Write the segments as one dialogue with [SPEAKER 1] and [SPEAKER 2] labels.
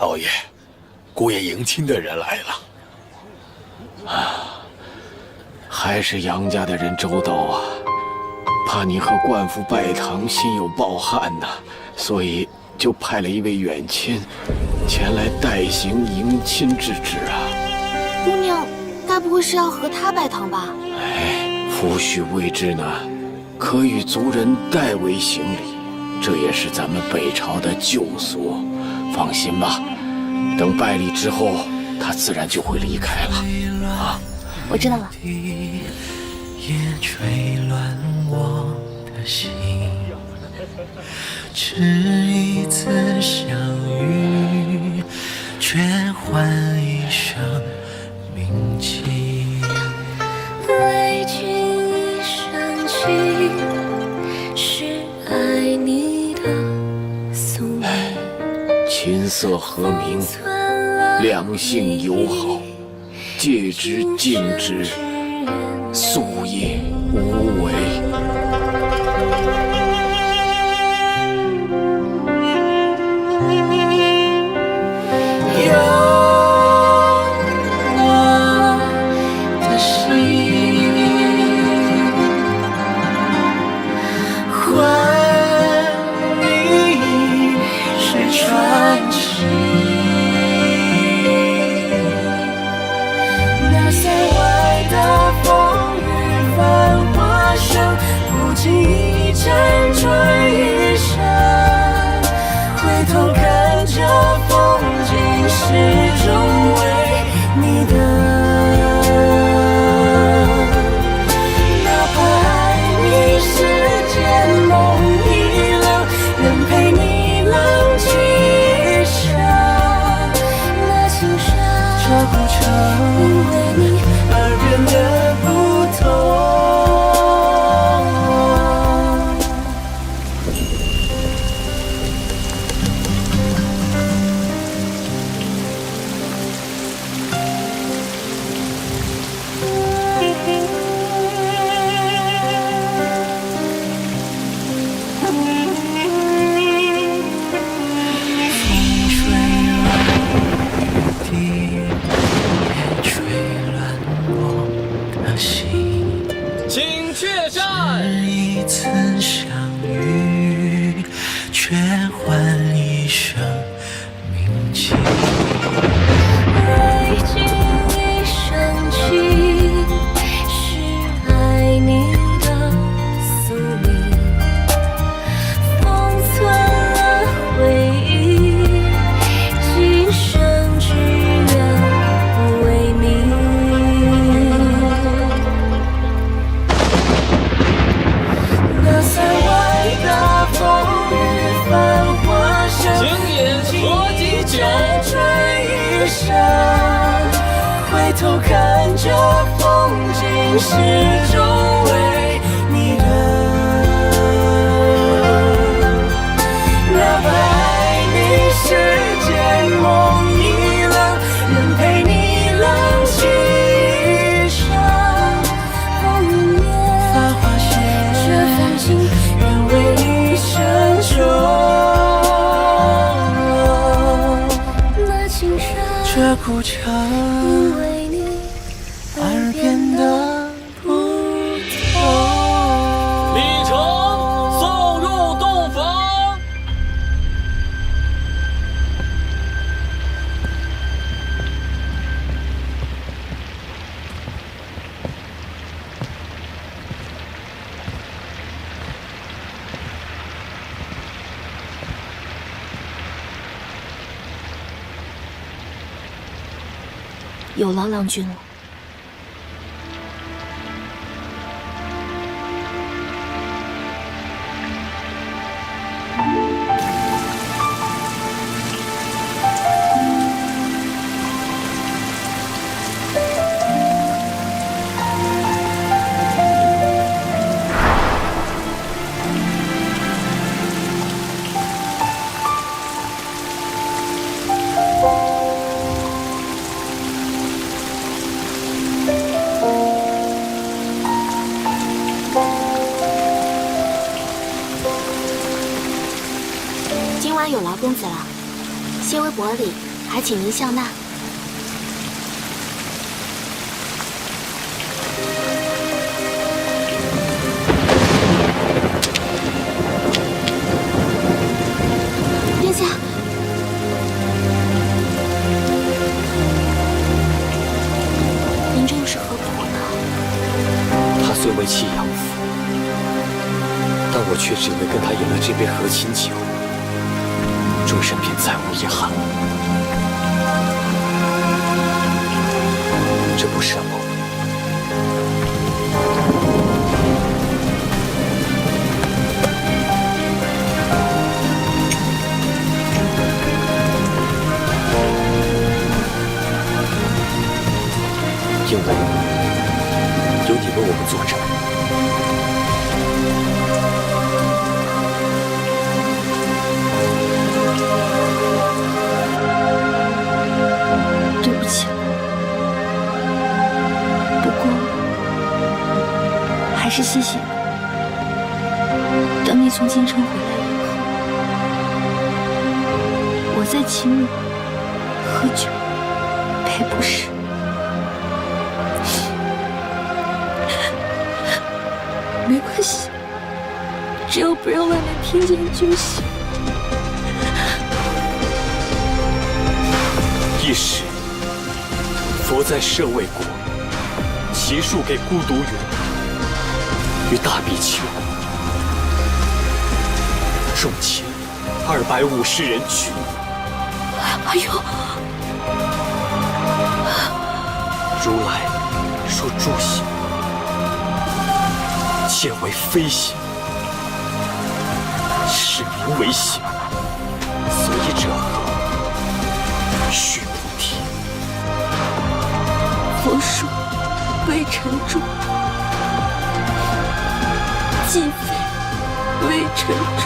[SPEAKER 1] 老爷，姑爷迎亲的人来了。
[SPEAKER 2] 还是杨家的人周到啊，怕你和冠父拜堂心有抱憾呐，所以就派了一位远亲前来代行迎亲之职啊。
[SPEAKER 3] 姑娘，该不会是要和他拜堂吧？
[SPEAKER 2] 哎，夫婿未知呢，可与族人代为行礼，这也是咱们北朝的旧俗。放心吧，等拜礼之后，他自然就会离开了。啊，
[SPEAKER 3] 我知道了。
[SPEAKER 4] 也吹乱我的心，只一次相遇，却换一生铭记。
[SPEAKER 5] 为情一生情，是爱你的宿命。
[SPEAKER 2] 琴瑟和鸣，两性友好，戒之敬之，夙夜无违。
[SPEAKER 4] 有我的心，换你是传奇。那塞外的风雨繁华声，不经意辗转一生，回头看这风景，始终为你的。哪怕爱你世间梦已冷，愿陪你浪迹一生。那青山，这古城，因为你而变得不同。
[SPEAKER 6] 请确山。
[SPEAKER 4] 一次相遇，却换一生铭记。
[SPEAKER 5] 为情一生情，是爱你的宿命。封存了回忆，今生只愿为你。那塞外的风雨繁华声，
[SPEAKER 6] 请饮何金酒。
[SPEAKER 4] 辗转一生，回头看这风景，始终为你的。哪怕爱你世间梦已冷，愿陪你浪迹一生。风云灭，繁华谢，这风景愿为你深重。
[SPEAKER 5] 那青山，
[SPEAKER 4] 这古城
[SPEAKER 5] 因为你
[SPEAKER 4] 而变得不同。
[SPEAKER 6] 礼成送入洞房。
[SPEAKER 3] 有劳郎君了。今晚有劳公子了，些微薄礼，还请您笑纳。殿下，您这又是何苦呢？
[SPEAKER 7] 他虽为妻养父，但我却只因为跟他饮了这杯和亲酒，终身便再无遗憾了。这不是梦。因为有你为我们作证。
[SPEAKER 5] 对不起了，不过还是谢谢你。等你从京城回来以后，我再请你喝酒赔不是。没关系，只要不让外面听见就行。
[SPEAKER 7] 一时，佛在舍卫国，骑术给孤独园与大比丘，众卿250人举。
[SPEAKER 5] 哎呦！
[SPEAKER 7] 如来说诸行，切为非行，是名为行，所以者何？须菩提，
[SPEAKER 5] 佛说微尘众，既非微尘众，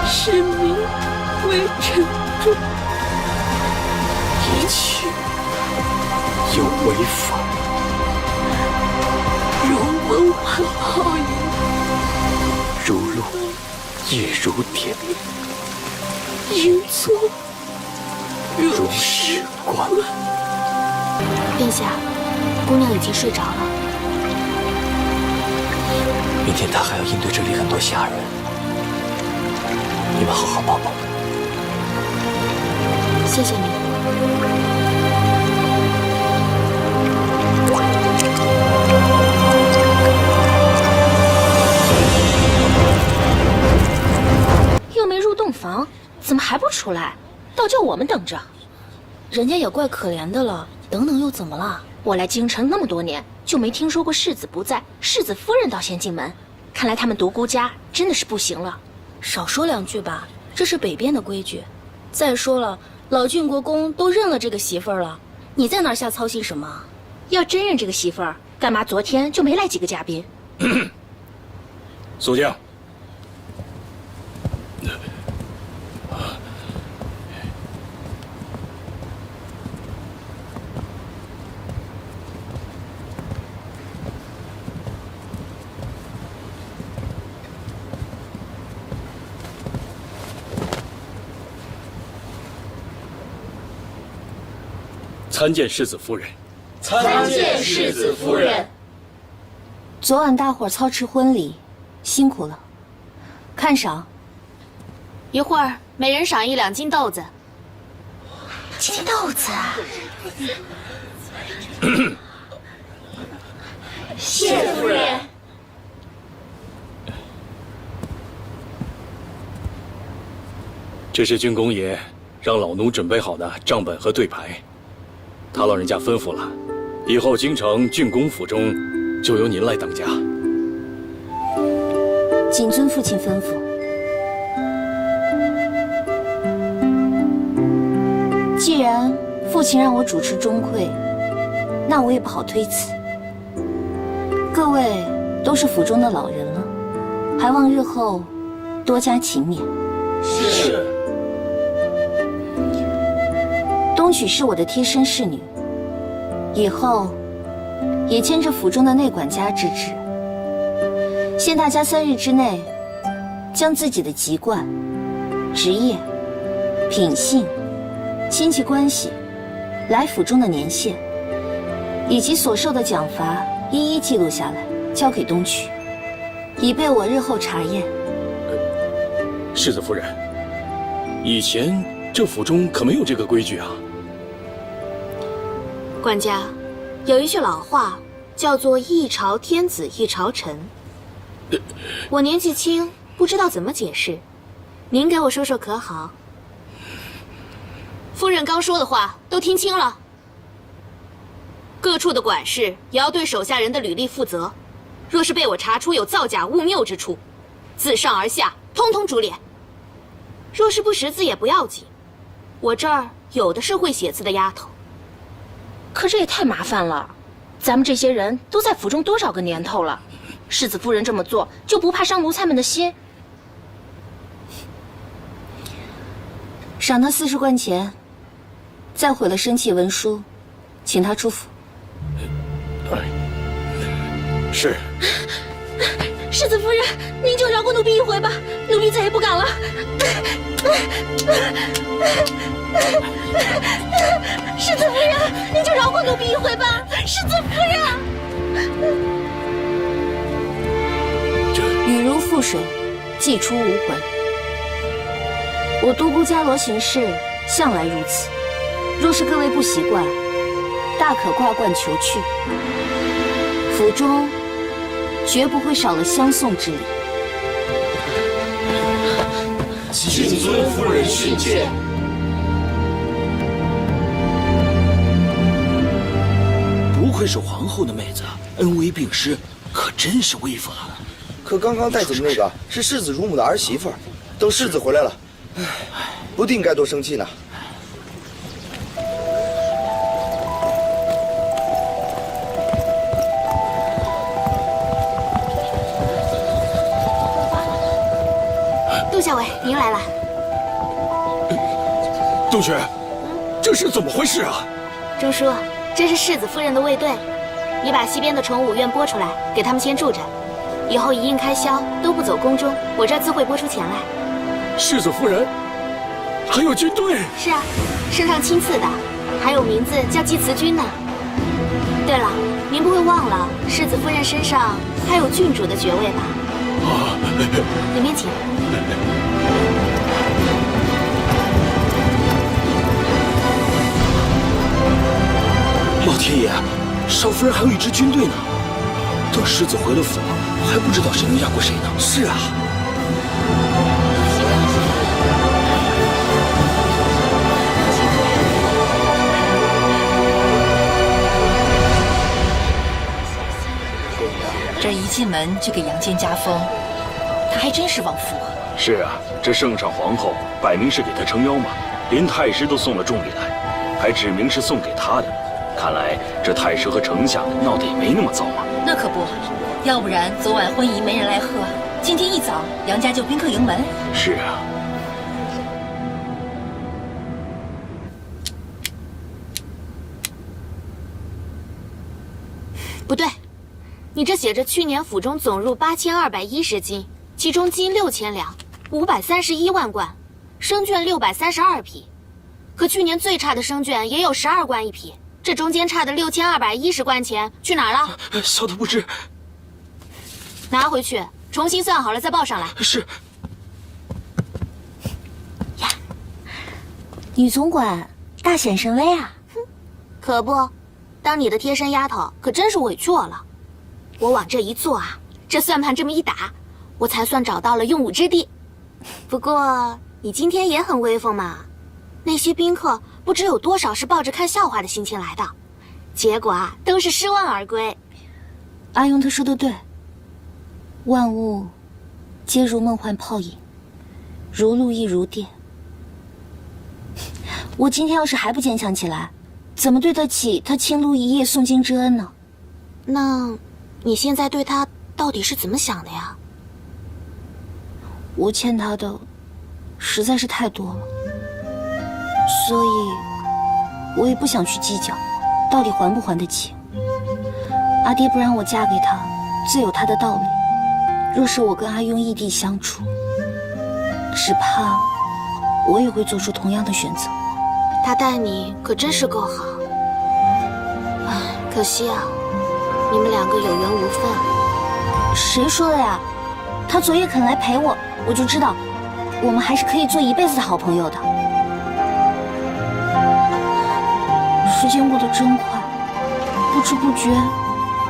[SPEAKER 5] 是名微尘众。
[SPEAKER 7] 一切有违法，
[SPEAKER 5] 如文环泡影，
[SPEAKER 7] 如露亦如点，
[SPEAKER 5] 应作
[SPEAKER 7] 如是观。
[SPEAKER 3] 殿下，姑娘已经睡着了。
[SPEAKER 7] 明天他还要应对这里很多下人，你们好好帮帮。
[SPEAKER 3] 谢谢你。
[SPEAKER 8] 又没入洞房，怎么还不出来？倒叫我们等着。
[SPEAKER 9] 人家也怪可怜的了，等等又怎么了？
[SPEAKER 8] 我来京城那么多年，就没听说过世子不在，世子夫人倒先进门。看来他们独孤家真的是不行了。
[SPEAKER 9] 少说两句吧，这是北边的规矩。再说了，老郡国公都认了这个媳妇儿了，你在哪儿瞎操心什么？
[SPEAKER 8] 要真认这个媳妇儿，干嘛昨天就没来几个嘉宾？
[SPEAKER 1] 肃静。
[SPEAKER 7] 参见世子夫人。
[SPEAKER 8] 参见世子夫人。
[SPEAKER 9] 昨晚大伙儿操持婚礼，辛苦了。看赏。
[SPEAKER 3] 一会儿每人赏1两斤豆子。
[SPEAKER 8] 金豆子啊！谢夫人。
[SPEAKER 7] 这是郡公爷让老奴准备好的账本和对牌，他老人家吩咐了，以后京城郡公府中就由您来当家。
[SPEAKER 9] 谨遵父亲吩咐。既然父亲让我主持钟会，那我也不好推辞。各位都是府中的老人了，还望日后多加勤勉。
[SPEAKER 7] 是。
[SPEAKER 9] 东许是我的贴身侍女，以后也兼着府中的内管家之职。限大家3日之内，将自己的籍贯、职业、品性、亲戚关系、来府中的年限，以及所受的奖罚，一一记录下来，交给东区，以备我日后查验。
[SPEAKER 2] 世子夫人，以前这府中可没有这个规矩啊。
[SPEAKER 3] 管家，有一句老话叫做“一朝天子一朝臣”。我年纪轻，不知道怎么解释，您给我说说可好？夫人刚说的话都听清了。各处的管事也要对手下人的履历负责，若是被我查出有造假误谬之处，自上而下通通株连。若是不识字也不要紧，我这儿有的是会写字的丫头。
[SPEAKER 8] 可这也太麻烦了，咱们这些人都在府中多少个年头了，世子夫人这么做就不怕伤奴才们的心？
[SPEAKER 9] 赏他40贯钱，再毁了生契文书，请他出府。
[SPEAKER 2] 是。
[SPEAKER 8] 世子夫人，您就饶过奴婢一回吧，奴婢再也不敢了。世子夫人，您就饶过奴婢一回吧，世子夫人。
[SPEAKER 9] 雨如覆水，既出无回。我独孤伽罗行事向来如此，若是各位不习惯，大可挂冠求去。府中绝不会少了相送之礼。
[SPEAKER 2] 谨遵夫人训诫。
[SPEAKER 10] 不愧是皇后的妹子，恩威并施，可真是威风啊！
[SPEAKER 11] 可刚刚带走的那个是世子乳母的儿媳妇，等世子回来了，不定该多生气呢。
[SPEAKER 3] 杜校尉，您来了。
[SPEAKER 2] 杜鹃，这是怎么回事啊？
[SPEAKER 3] 钟叔，这是世子夫人的卫队，你把西边的宠武院拨出来，给他们先住着，以后一应开销都不走宫中，我这儿自会拨出钱来。
[SPEAKER 2] 世子夫人，还有军队？
[SPEAKER 3] 是啊，身上亲赐的，还有名字叫祭慈军呢。对了，您不会忘了世子夫人身上还有郡主的爵位吧？
[SPEAKER 2] 啊，
[SPEAKER 3] 里面请。
[SPEAKER 10] 老天爷，少夫人还有一支军队呢。等世子回了府，还不知道谁能压过谁呢。是啊。
[SPEAKER 12] 这一进门就给杨坚加封，他还真是旺夫啊！
[SPEAKER 2] 是啊，这圣上皇后摆明是给他撑腰嘛，连太师都送了重礼来，还指明是送给他的。看来这太师和丞相闹得也没那么糟嘛。
[SPEAKER 12] 那可不，要不然昨晚婚仪没人来贺，今天一早杨家就宾客盈门。
[SPEAKER 2] 是啊。
[SPEAKER 3] 不对，你这写着去年府中总入8210斤，其中金6000两，531万贯，生绢632匹。可去年最差的生绢也有12贯一匹，这中间差的6210贯钱去哪儿了？
[SPEAKER 10] 小的不知。
[SPEAKER 3] 拿回去，重新算好了再报上来。
[SPEAKER 10] 是。
[SPEAKER 9] 呀，女总管大显神威啊！
[SPEAKER 3] 哼，可不，当你的贴身丫头可真是委屈我了。我往这一坐啊，这算盘这么一打，我才算找到了用武之地。不过你今天也很威风嘛。那些宾客不知有多少是抱着看笑话的心情来的，结果啊都是失望而归。
[SPEAKER 9] 阿庸他说的对，万物皆如梦幻泡影，如露亦如电。我今天要是还不坚强起来，怎么对得起他倾路一夜诵经之恩呢？
[SPEAKER 3] 那你现在对他到底是怎么想的呀？
[SPEAKER 9] 我欠他的实在是太多了，所以我也不想去计较到底还不还得起。阿爹不让我嫁给他，自有他的道理。若是我跟阿庸异地相处，只怕我也会做出同样的选择。
[SPEAKER 3] 他待你可真是够好。唉，可惜啊，你们两个有缘无分。
[SPEAKER 9] 谁说的呀？他昨夜肯来陪我，我就知道，我们还是可以做一辈子的好朋友的。时间过得真快，不知不觉，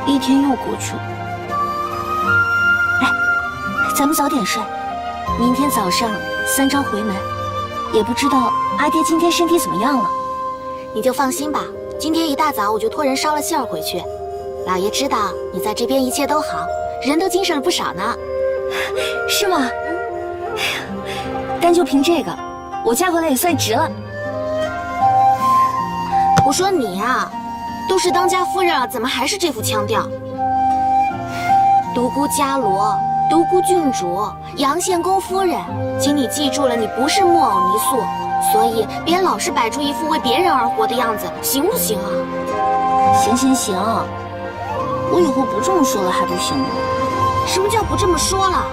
[SPEAKER 9] 一天又过去了。哎，咱们早点睡，明天早上3朝回门。也不知道阿爹今天身体怎么样了。
[SPEAKER 3] 你就放心吧，今天一大早我就托人捎了信儿回去。老爷知道你在这边一切都好，人都精神了不少呢。
[SPEAKER 9] 是吗？单就凭这个，我嫁过来也算值了。
[SPEAKER 3] 我说你啊，都是当家夫人了，怎么还是这副腔调？独孤伽罗，独孤郡主，阳献公夫人，请你记住了，你不是木偶泥塑，所以别老是摆出一副为别人而活的样子，行不行啊？
[SPEAKER 9] 行行行，我以后不这么说了还不行吗？
[SPEAKER 3] 什么叫不这么说了？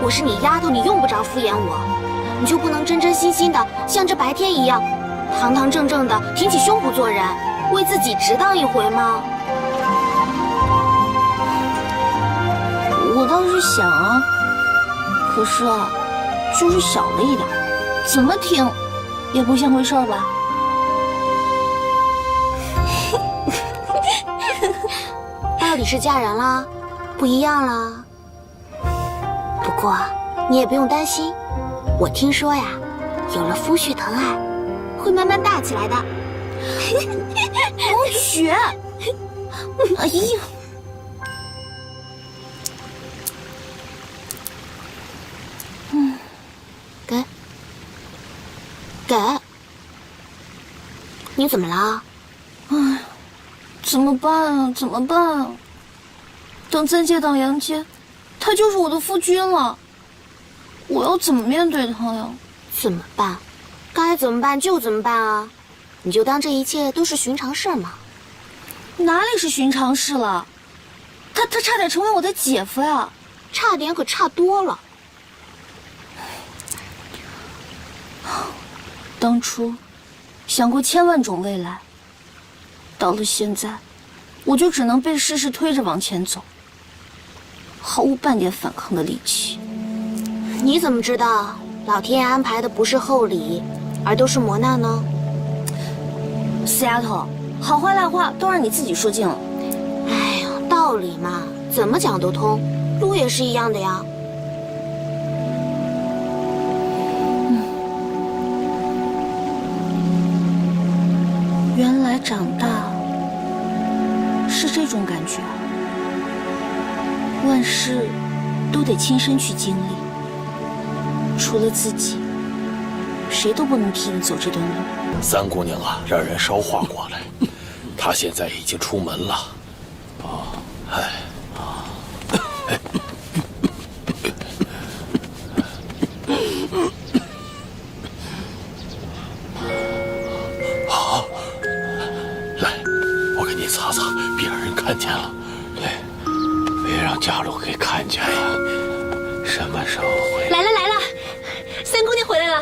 [SPEAKER 3] 我是你丫头，你用不着敷衍我，你就不能真真心心的像这白天一样，堂堂正正的挺起胸脯做人，为自己值当一回吗？
[SPEAKER 9] 我倒是想啊，可是啊，就是小了一点，怎么听也不像回事吧？
[SPEAKER 3] 到底是嫁人啦，不一样啦。不过你也不用担心，我听说呀，有了夫婿疼爱，会慢慢大起来的。
[SPEAKER 9] 公爵，哎呀！给，你怎么了？哎，怎么办啊？怎么办啊？等再见到杨坚，他就是我的夫君了，我要怎么面对他呀？
[SPEAKER 3] 怎么办？该怎么办就怎么办啊！你就当这一切都是寻常事嘛。
[SPEAKER 9] 哪里是寻常事了？他差点成为我的姐夫呀！
[SPEAKER 3] 差点可差多了。
[SPEAKER 9] 当初想过千万种未来，到了现在，我就只能被世事推着往前走，毫无半点反抗的力气。
[SPEAKER 3] 你怎么知道老天爷安排的不是厚礼，而都是磨难呢？
[SPEAKER 9] 死丫头，好话赖话都让你自己说尽了。
[SPEAKER 3] 哎呀，道理嘛，怎么讲都通，路也是一样的呀。
[SPEAKER 9] 原来长大是这种感觉啊！万事都得亲身去经历，除了自己，谁都不能替你走这段路。
[SPEAKER 1] 三姑娘啊，让人捎话过来，她现在已经出门了。看见了，
[SPEAKER 2] 对，别让伽罗给看见了。什么时候回来？
[SPEAKER 8] 来了，三姑娘回来了。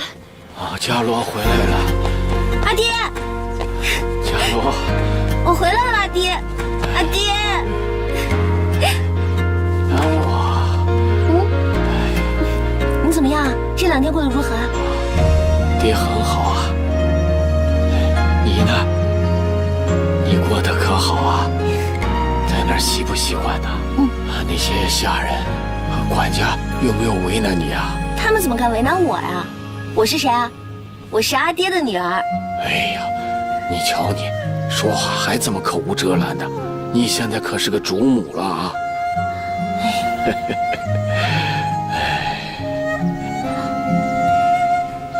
[SPEAKER 2] 啊，伽罗回来了。
[SPEAKER 9] 阿爹，
[SPEAKER 2] 伽罗，
[SPEAKER 9] 我回来了，阿爹，阿爹。
[SPEAKER 2] 伽罗，
[SPEAKER 9] 你怎么样？这2天过得如何啊？
[SPEAKER 2] 爹很好啊。你呢？你过得可好啊？在那儿习不习惯呢？那些下人和管家有没有为难你啊？
[SPEAKER 9] 他们怎么敢为难我呀？我是谁啊？我是阿爹的女儿。
[SPEAKER 2] 哎呀，你瞧你，说话还这么口无遮拦的，你现在可是个主母了啊！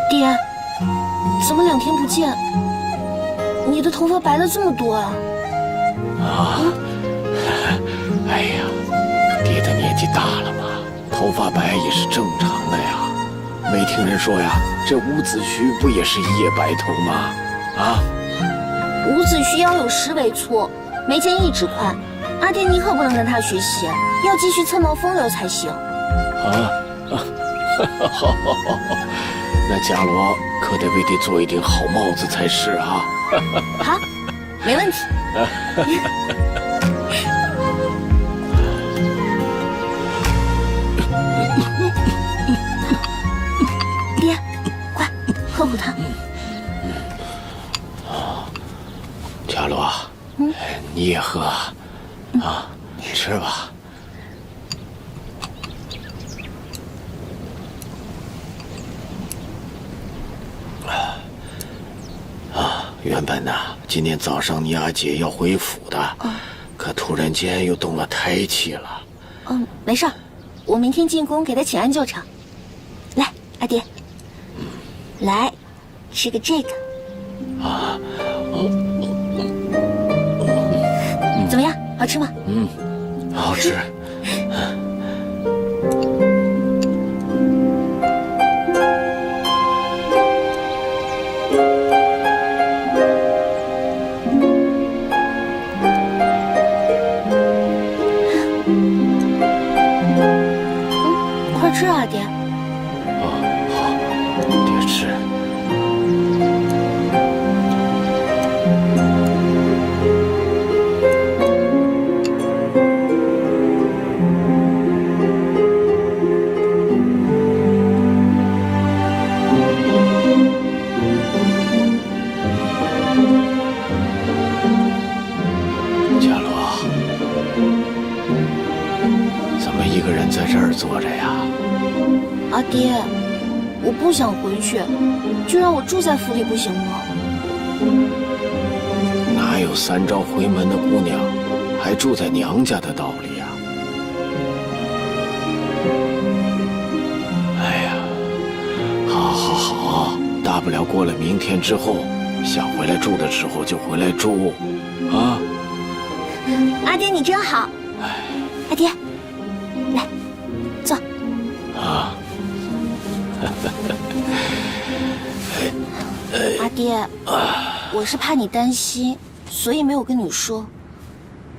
[SPEAKER 9] 爹，怎么2天不见，你的头发白了这么多啊？
[SPEAKER 2] 哎呀，爹的年纪大了嘛，头发白也是正常的呀。没听人说呀，这伍子胥不也是一夜白头吗？啊！
[SPEAKER 9] 伍子胥腰有10尾粗，眉间1指宽。阿爹，你可不能跟他学习，要继续侧冒风流才行。
[SPEAKER 2] 好，那伽罗可得为爹做一顶好帽子才是啊！
[SPEAKER 9] 好，没问题。爹，快喝口汤。
[SPEAKER 2] 伽罗，你也喝啊，吃吧。原本呢，今天早上你阿姐要回府的，可突然间又动了胎气了。
[SPEAKER 9] 没事儿，我明天进宫给她请安就成。来，阿爹，来，吃个这个。怎么样，好吃吗？
[SPEAKER 2] 好吃。
[SPEAKER 9] 快吃啊，爹。
[SPEAKER 2] 好，爹吃。伽罗，怎么一个人在这儿坐着呀？
[SPEAKER 9] 阿爹，我不想回去，就让我住在府里不行吗？
[SPEAKER 2] 哪有3朝回门的姑娘还住在娘家的道理呀？哎呀，好，大不了过了明天之后，想回来住的时候就回来住，啊！
[SPEAKER 9] 阿爹你真好。阿爹，来，坐。
[SPEAKER 2] 啊。
[SPEAKER 9] 阿爹，我是怕你担心，所以没有跟你说。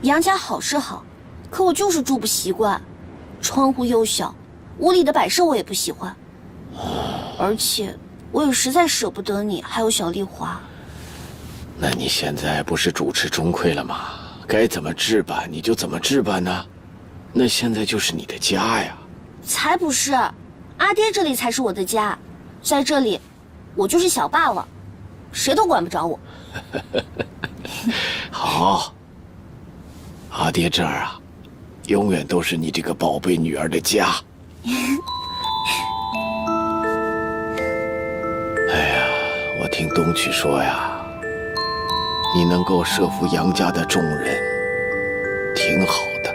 [SPEAKER 9] 杨家好是好，可我就是住不习惯，窗户又小，屋里的摆设我也不喜欢，而且我也实在舍不得你，还有小丽华。
[SPEAKER 2] 那你现在不是主持钟馗了吗？该怎么置办你就怎么置办呢？那现在就是你的家呀。
[SPEAKER 9] 才不是，阿爹这里才是我的家，在这里，我就是小霸王，谁都管不着我。
[SPEAKER 2] 好，阿爹这儿啊，永远都是你这个宝贝女儿的家。哎呀，我听东曲说呀，你能够摄服杨家的众人，挺好的。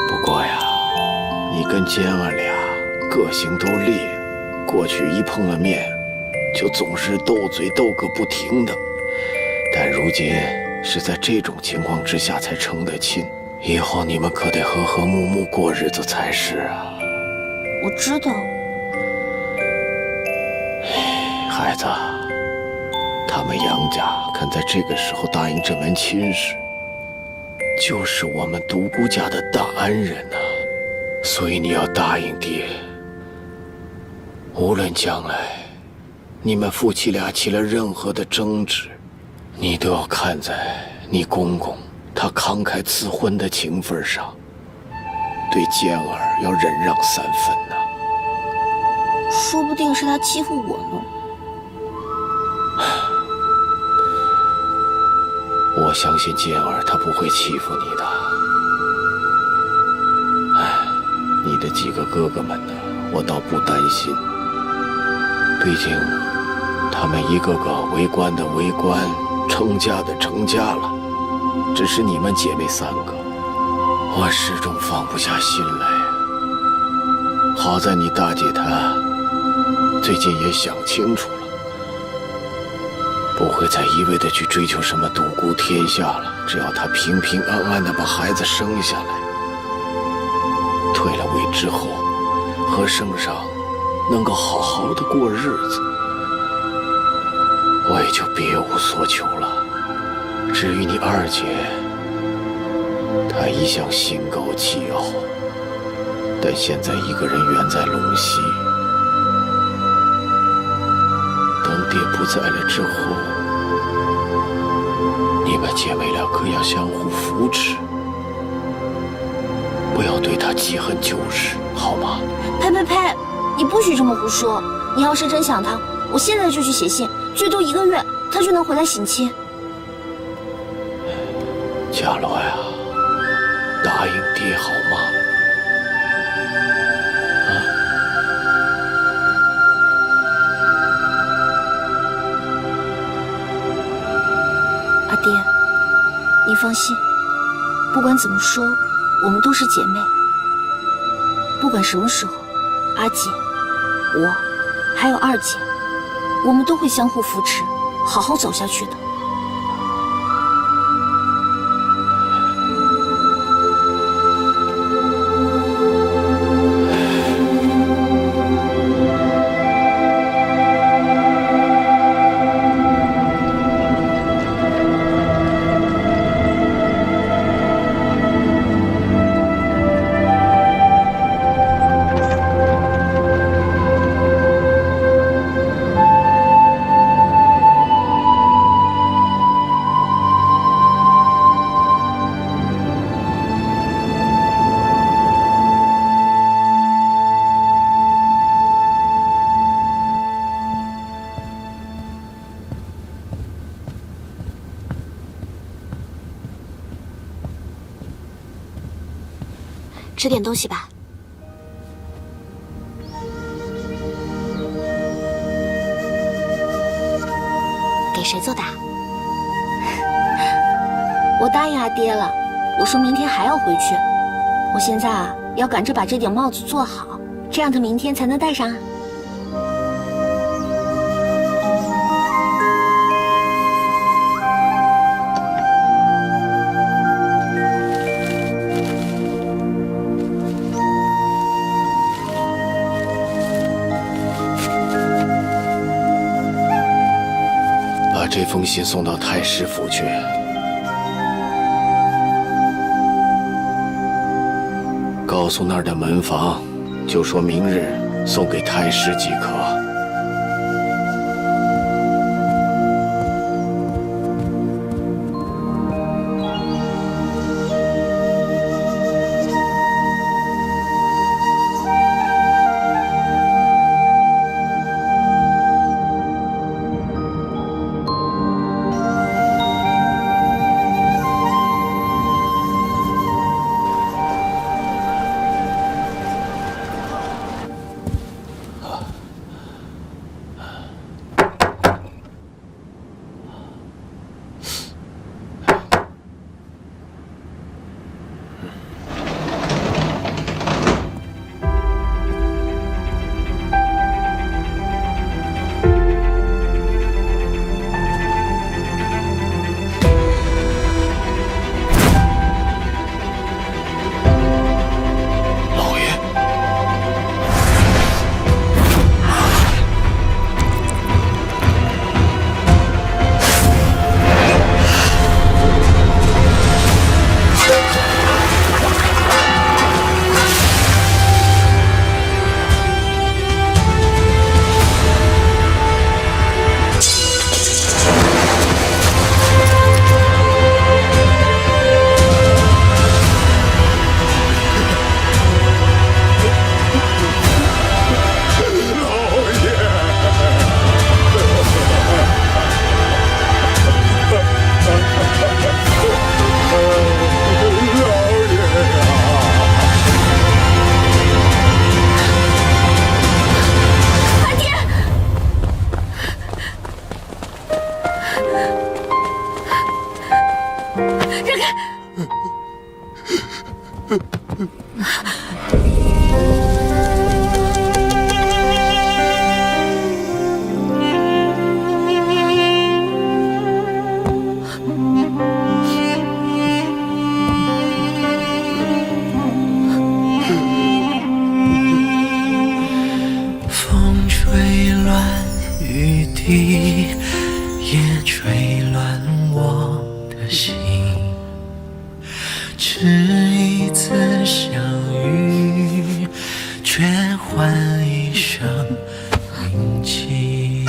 [SPEAKER 2] 不过呀，你跟尖儿俩个性都烈，过去一碰了面，就总是斗嘴斗个不停的。但如今是在这种情况之下才成的亲，以后你们可得和和睦睦过日子才是啊。
[SPEAKER 9] 我知道。
[SPEAKER 2] 孩子，他们杨家肯在这个时候答应这门亲事，就是我们独孤家的大恩人啊。所以你要答应爹，无论将来你们夫妻俩起了任何的争执，你都要看在你公公他慷慨赐婚的情分上，对尖儿要忍让3分呐。
[SPEAKER 9] 说不定是他欺负我呢。
[SPEAKER 2] 我相信尖儿他不会欺负你的。你的几个哥哥们呢，我倒不担心，毕竟他们一个个为官的为官，成家的成家了，只是你们姐妹3个，我始终放不下心来。好在你大姐她最近也想清楚了，不会再一味的去追求什么独孤天下了，只要她平平安安的把孩子生下来，退了位之后，和圣上能够好好的过日子，我也就别无所求了。至于你二姐，她一向心高气傲，但现在一个人远在陇西，爹不在了之后，你们姐妹俩可要相互扶持，不要对他记恨旧事，好吗？
[SPEAKER 9] 呸呸呸！你不许这么胡说！你要是真想他，我现在就去写信，最多1个月他就能回来省亲。
[SPEAKER 2] 佳罗呀，答应爹好吗？
[SPEAKER 9] 阿爹，你放心，不管怎么说，我们都是姐妹。不管什么时候，阿姐、我，还有二姐，我们都会相互扶持，好好走下去的。
[SPEAKER 3] 吃点东西吧。给谁做的？
[SPEAKER 9] 我答应阿爹了，我说明天还要回去。我现在啊，要赶着把这顶帽子做好，这样他明天才能戴上啊。
[SPEAKER 2] 把这封信送到太师府去。告诉那儿的门房，就说明日送给太师即可。
[SPEAKER 5] 也吹乱我的心，只一次相遇，却换一生铭记。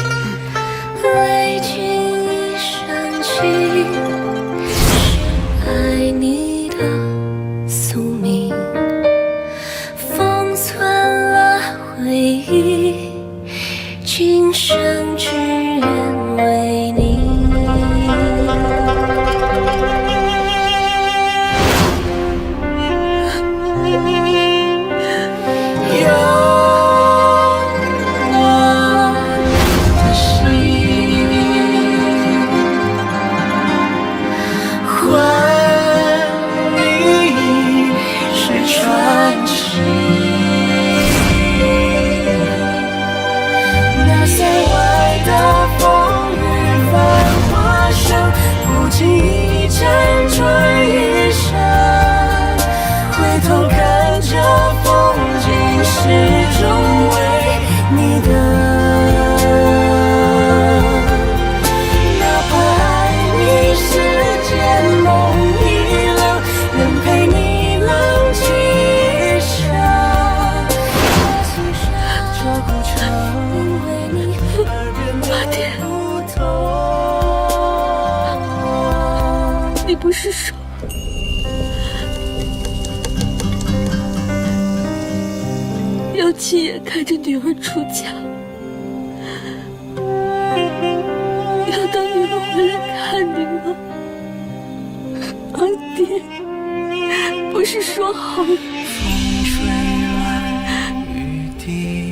[SPEAKER 5] 你不是说要亲眼看着女儿出嫁，要等女儿回来看你吗？啊，爹，不是说好了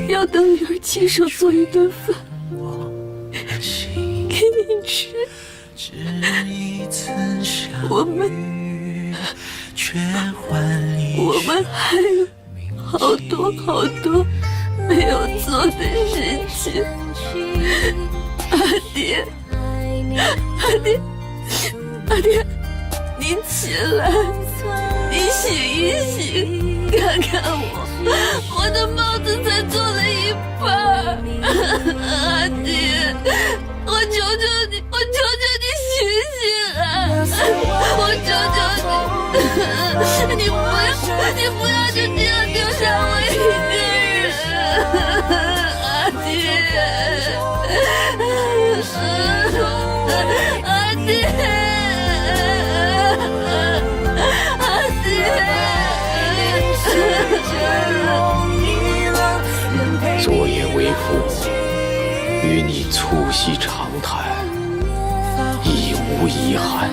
[SPEAKER 5] 要等女儿亲手做一顿饭给你吃？我们还有好多好多没有做的事情。阿爹，阿爹，您起来，你醒一醒，看看我的帽子才做了一半。阿爹，我求求你，醒醒啊！我求求你，你不要就这样丢下我一个人，阿爹，阿爹，阿
[SPEAKER 2] 爹。昨夜为父与你促膝长谈，亦无遗憾，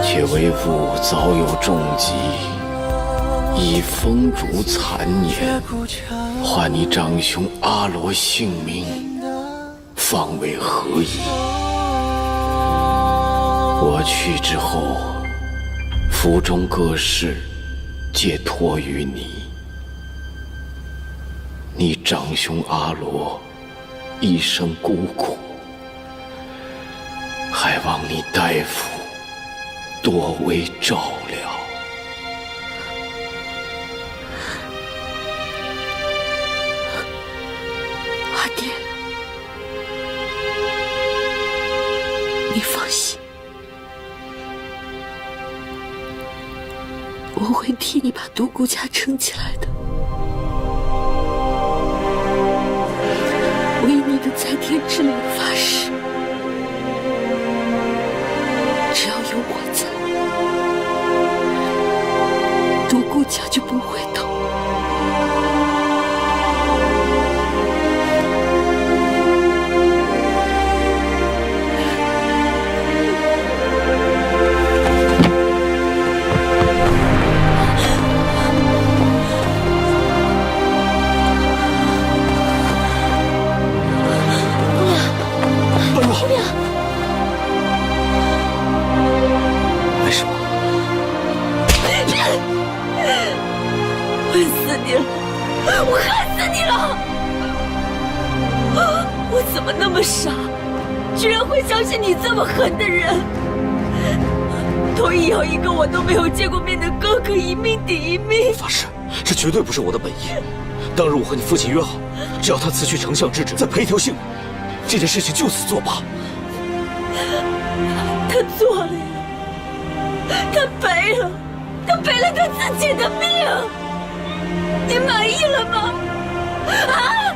[SPEAKER 2] 却为父早有重疾，以风烛残年，换你长兄阿罗性命，方为何意？我去之后，府中各事皆托于你。你长兄阿罗一生孤苦，还望你大夫多为照料。
[SPEAKER 5] 阿爹，你放心，我会替你把独孤家撑起来的。我以你的在天之灵发誓，只要有我在，独孤家就不会倒。
[SPEAKER 7] 为什么？
[SPEAKER 5] 恨死你了！我恨死你了！我怎么那么傻，居然会相信你这么狠的人？同意要一个我都没有见过面的哥哥一命抵一命。
[SPEAKER 7] 发誓，这绝对不是我的本意。当日我和你父亲约好，只要他辞去丞相之职，再赔一条性命，这件事情就此作罢。
[SPEAKER 5] 他做了呀，他赔了他自己的命，你满意了吗？啊！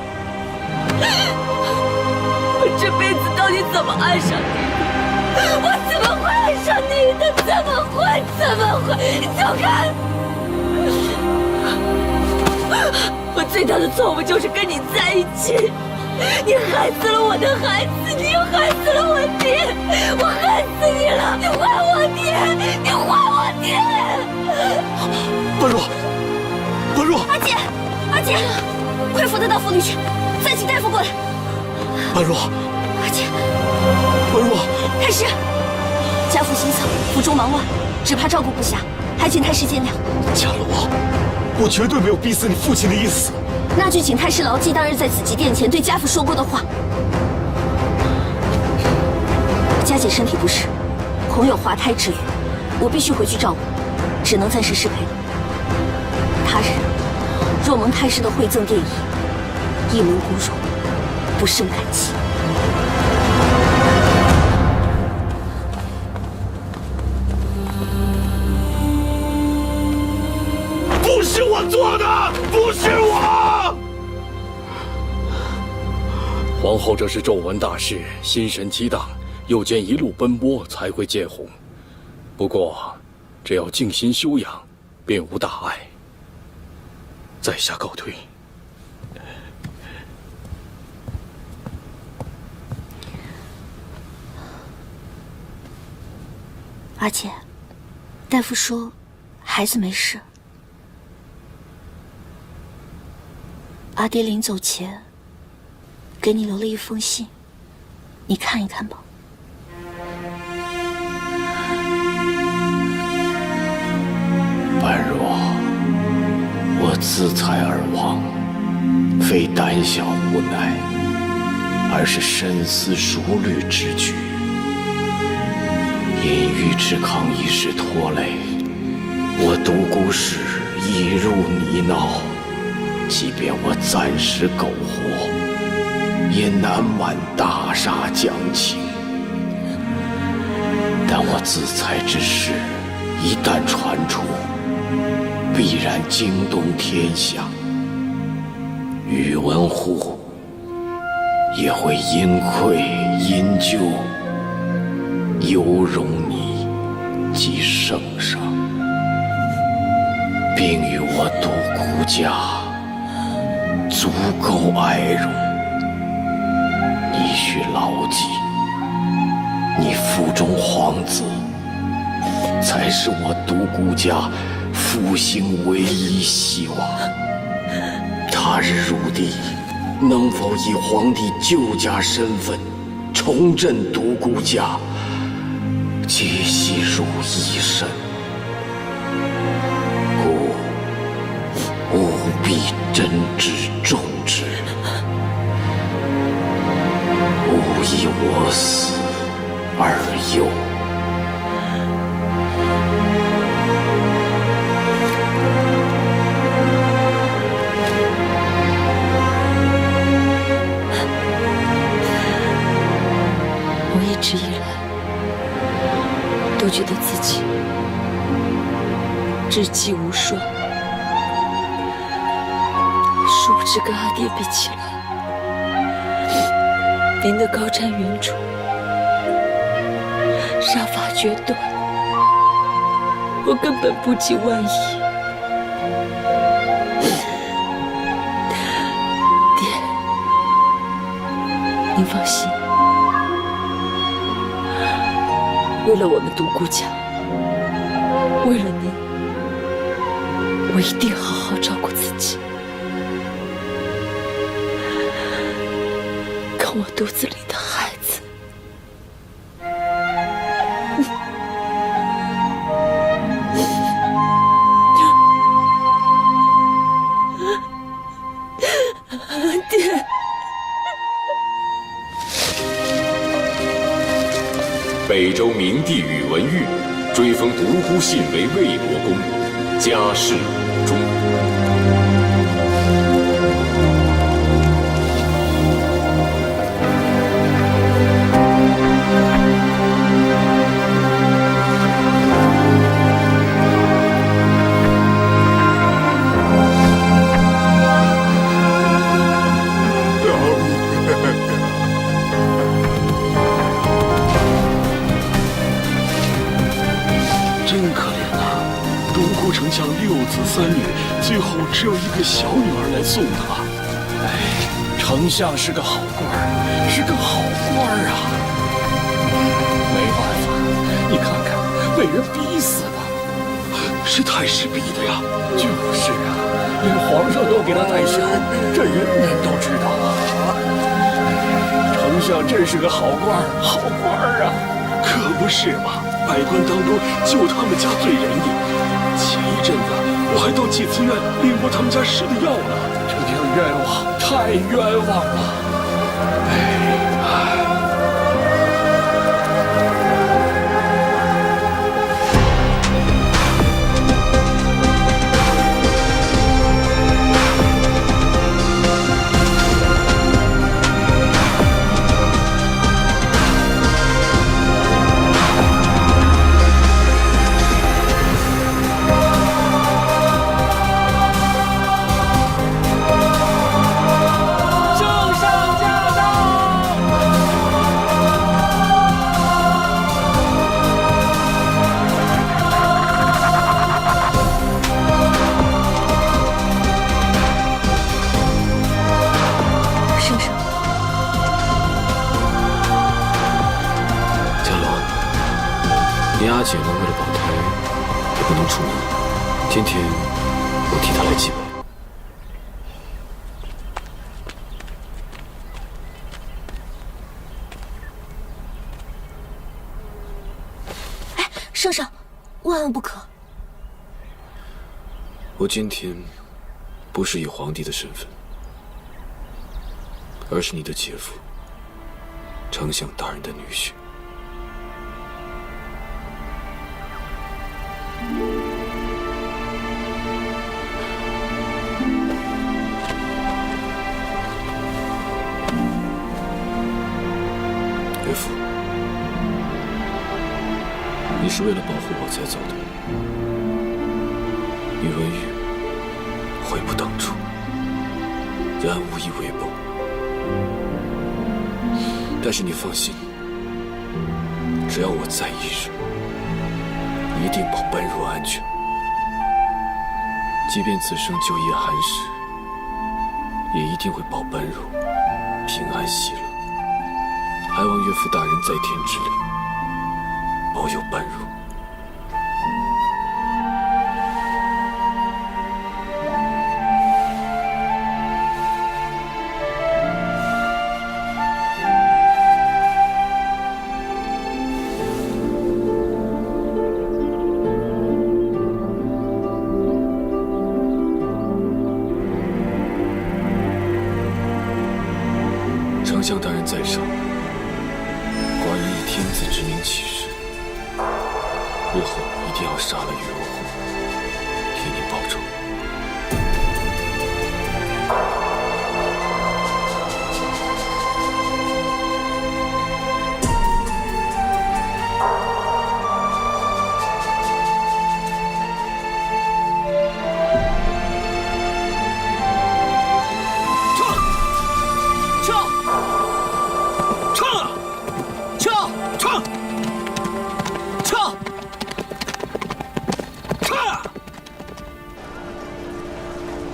[SPEAKER 5] 我这辈子到底怎么爱上你的？我怎么会爱上你的？怎么会？就看，我最大的错误就是跟你在一起。你害死了我的孩子，你又害死了我爹，我恨死你了！你还我爹，你还我爹！
[SPEAKER 7] 般若，般若！
[SPEAKER 9] 阿姐，快扶他到府里去，再请大夫过来。
[SPEAKER 7] 般若，
[SPEAKER 9] 阿姐，
[SPEAKER 7] 般若，
[SPEAKER 9] 太师，家父行丧，府中忙乱，只怕照顾不暇，还请太师见谅。
[SPEAKER 7] 假罗，我绝对没有逼死你父亲的意思。
[SPEAKER 9] 那就请太师牢记当日在紫极殿前对家父说过的话。家姐身体不适，恐有滑胎之虞，我必须回去照顾，只能暂时失陪了。他日若蒙太师的惠赠殿仪，一门孤荣，不胜感激。
[SPEAKER 1] 不是我做的，不是我。
[SPEAKER 2] 皇后这是皱纹大事，心神激荡，
[SPEAKER 7] 又见一路奔波才会见红。不过，只要静心修养，便无大碍。在下告退。
[SPEAKER 9] 阿姐，大夫说孩子没事。阿爹临走前给你留了一封信，你看一看吧。
[SPEAKER 2] 般若，我自裁而亡，非胆小无奈，而是深思熟虑之举。因尉迟康一事拖累，我独孤氏已入泥淖。即便我暂时苟活，也难挽大厦将倾。但我自裁之事一旦传出，必然惊动天下。宇文护也会因愧因疚，犹容你及圣上，并与我独孤家足够哀荣。你须牢记，你腹中皇子才是我独孤家复兴唯一希望。他日入地，能否以皇帝旧家身份重振独孤家，皆系如一身。故务必真知重之，勿以我死而忧。
[SPEAKER 5] 我一直以来都觉得自己志气无双，殊不知跟阿爹比起来，您的高瞻远瞩，杀伐决断，我根本不及万一。爹，您放心，为了我们独孤家，为了您，我一定好好照顾自己。跟我肚子里的孩子，爹。
[SPEAKER 13] 北周明帝宇文毓追封独孤信为魏国公，家世武中。
[SPEAKER 10] 丞相6子3女，最后只有一个小女儿来送他。丞相是个好官儿，是个好官儿啊！没办法，你看看，被人逼死的，是太师逼的呀。就是啊，连皇上都给他戴孝，这人人都知道啊。丞相真是个好官儿，好官儿啊！可不是嘛，百官当中就他们家最仁义。前一阵子我还到济慈院领过他们家吃的药呢，这叫冤枉，太冤枉了！
[SPEAKER 6] 圣上驾到！
[SPEAKER 7] 阿姐呢，为了保胎，也不能出门，天天我替她来祭拜。
[SPEAKER 9] 圣上，万万不可！
[SPEAKER 7] 我今天不是以皇帝的身份，而是你的姐夫，丞相大人的女婿。岳父，你是为了保护我才走的。宇文玉悔不当初，然无以为报。但是你放心，只要我在一日，一定保般若安全。即便此生就业寒食，也一定会保般若平安喜乐。还望岳父大人在天之灵，保佑般若。丞相大人在上，寡人以天子之名起誓，日后一定要杀了宇文护，替您报仇。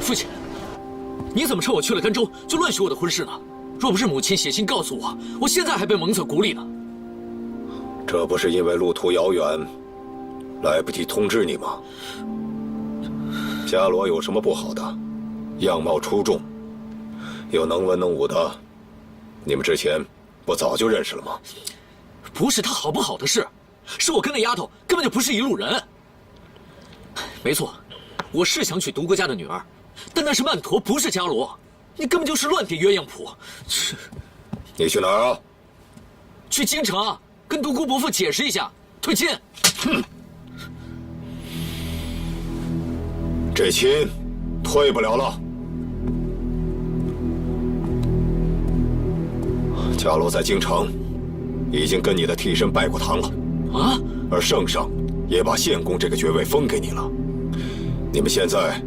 [SPEAKER 6] 父亲，你怎么趁我去了甘州就乱许我的婚事呢？若不是母亲写信告诉我，我现在还被蒙在鼓里呢。
[SPEAKER 13] 这不是因为路途遥远，来不及通知你吗？伽罗有什么不好的？样貌出众，又能文能武的，你们之前不早就认识了吗？
[SPEAKER 6] 不是他好不好的事，是我跟那丫头根本就不是一路人。没错，我是想娶独孤家的女儿，但那是曼陀，不是伽罗。你根本就是乱点鸳鸯谱。
[SPEAKER 13] 你去哪儿啊？
[SPEAKER 6] 去京城啊，跟独孤伯父解释一下，退亲。
[SPEAKER 13] 哼，这亲退不了了。伽罗在京城已经跟你的替身拜过堂了
[SPEAKER 6] 啊，
[SPEAKER 13] 而圣上也把献公这个爵位封给你了。你们现在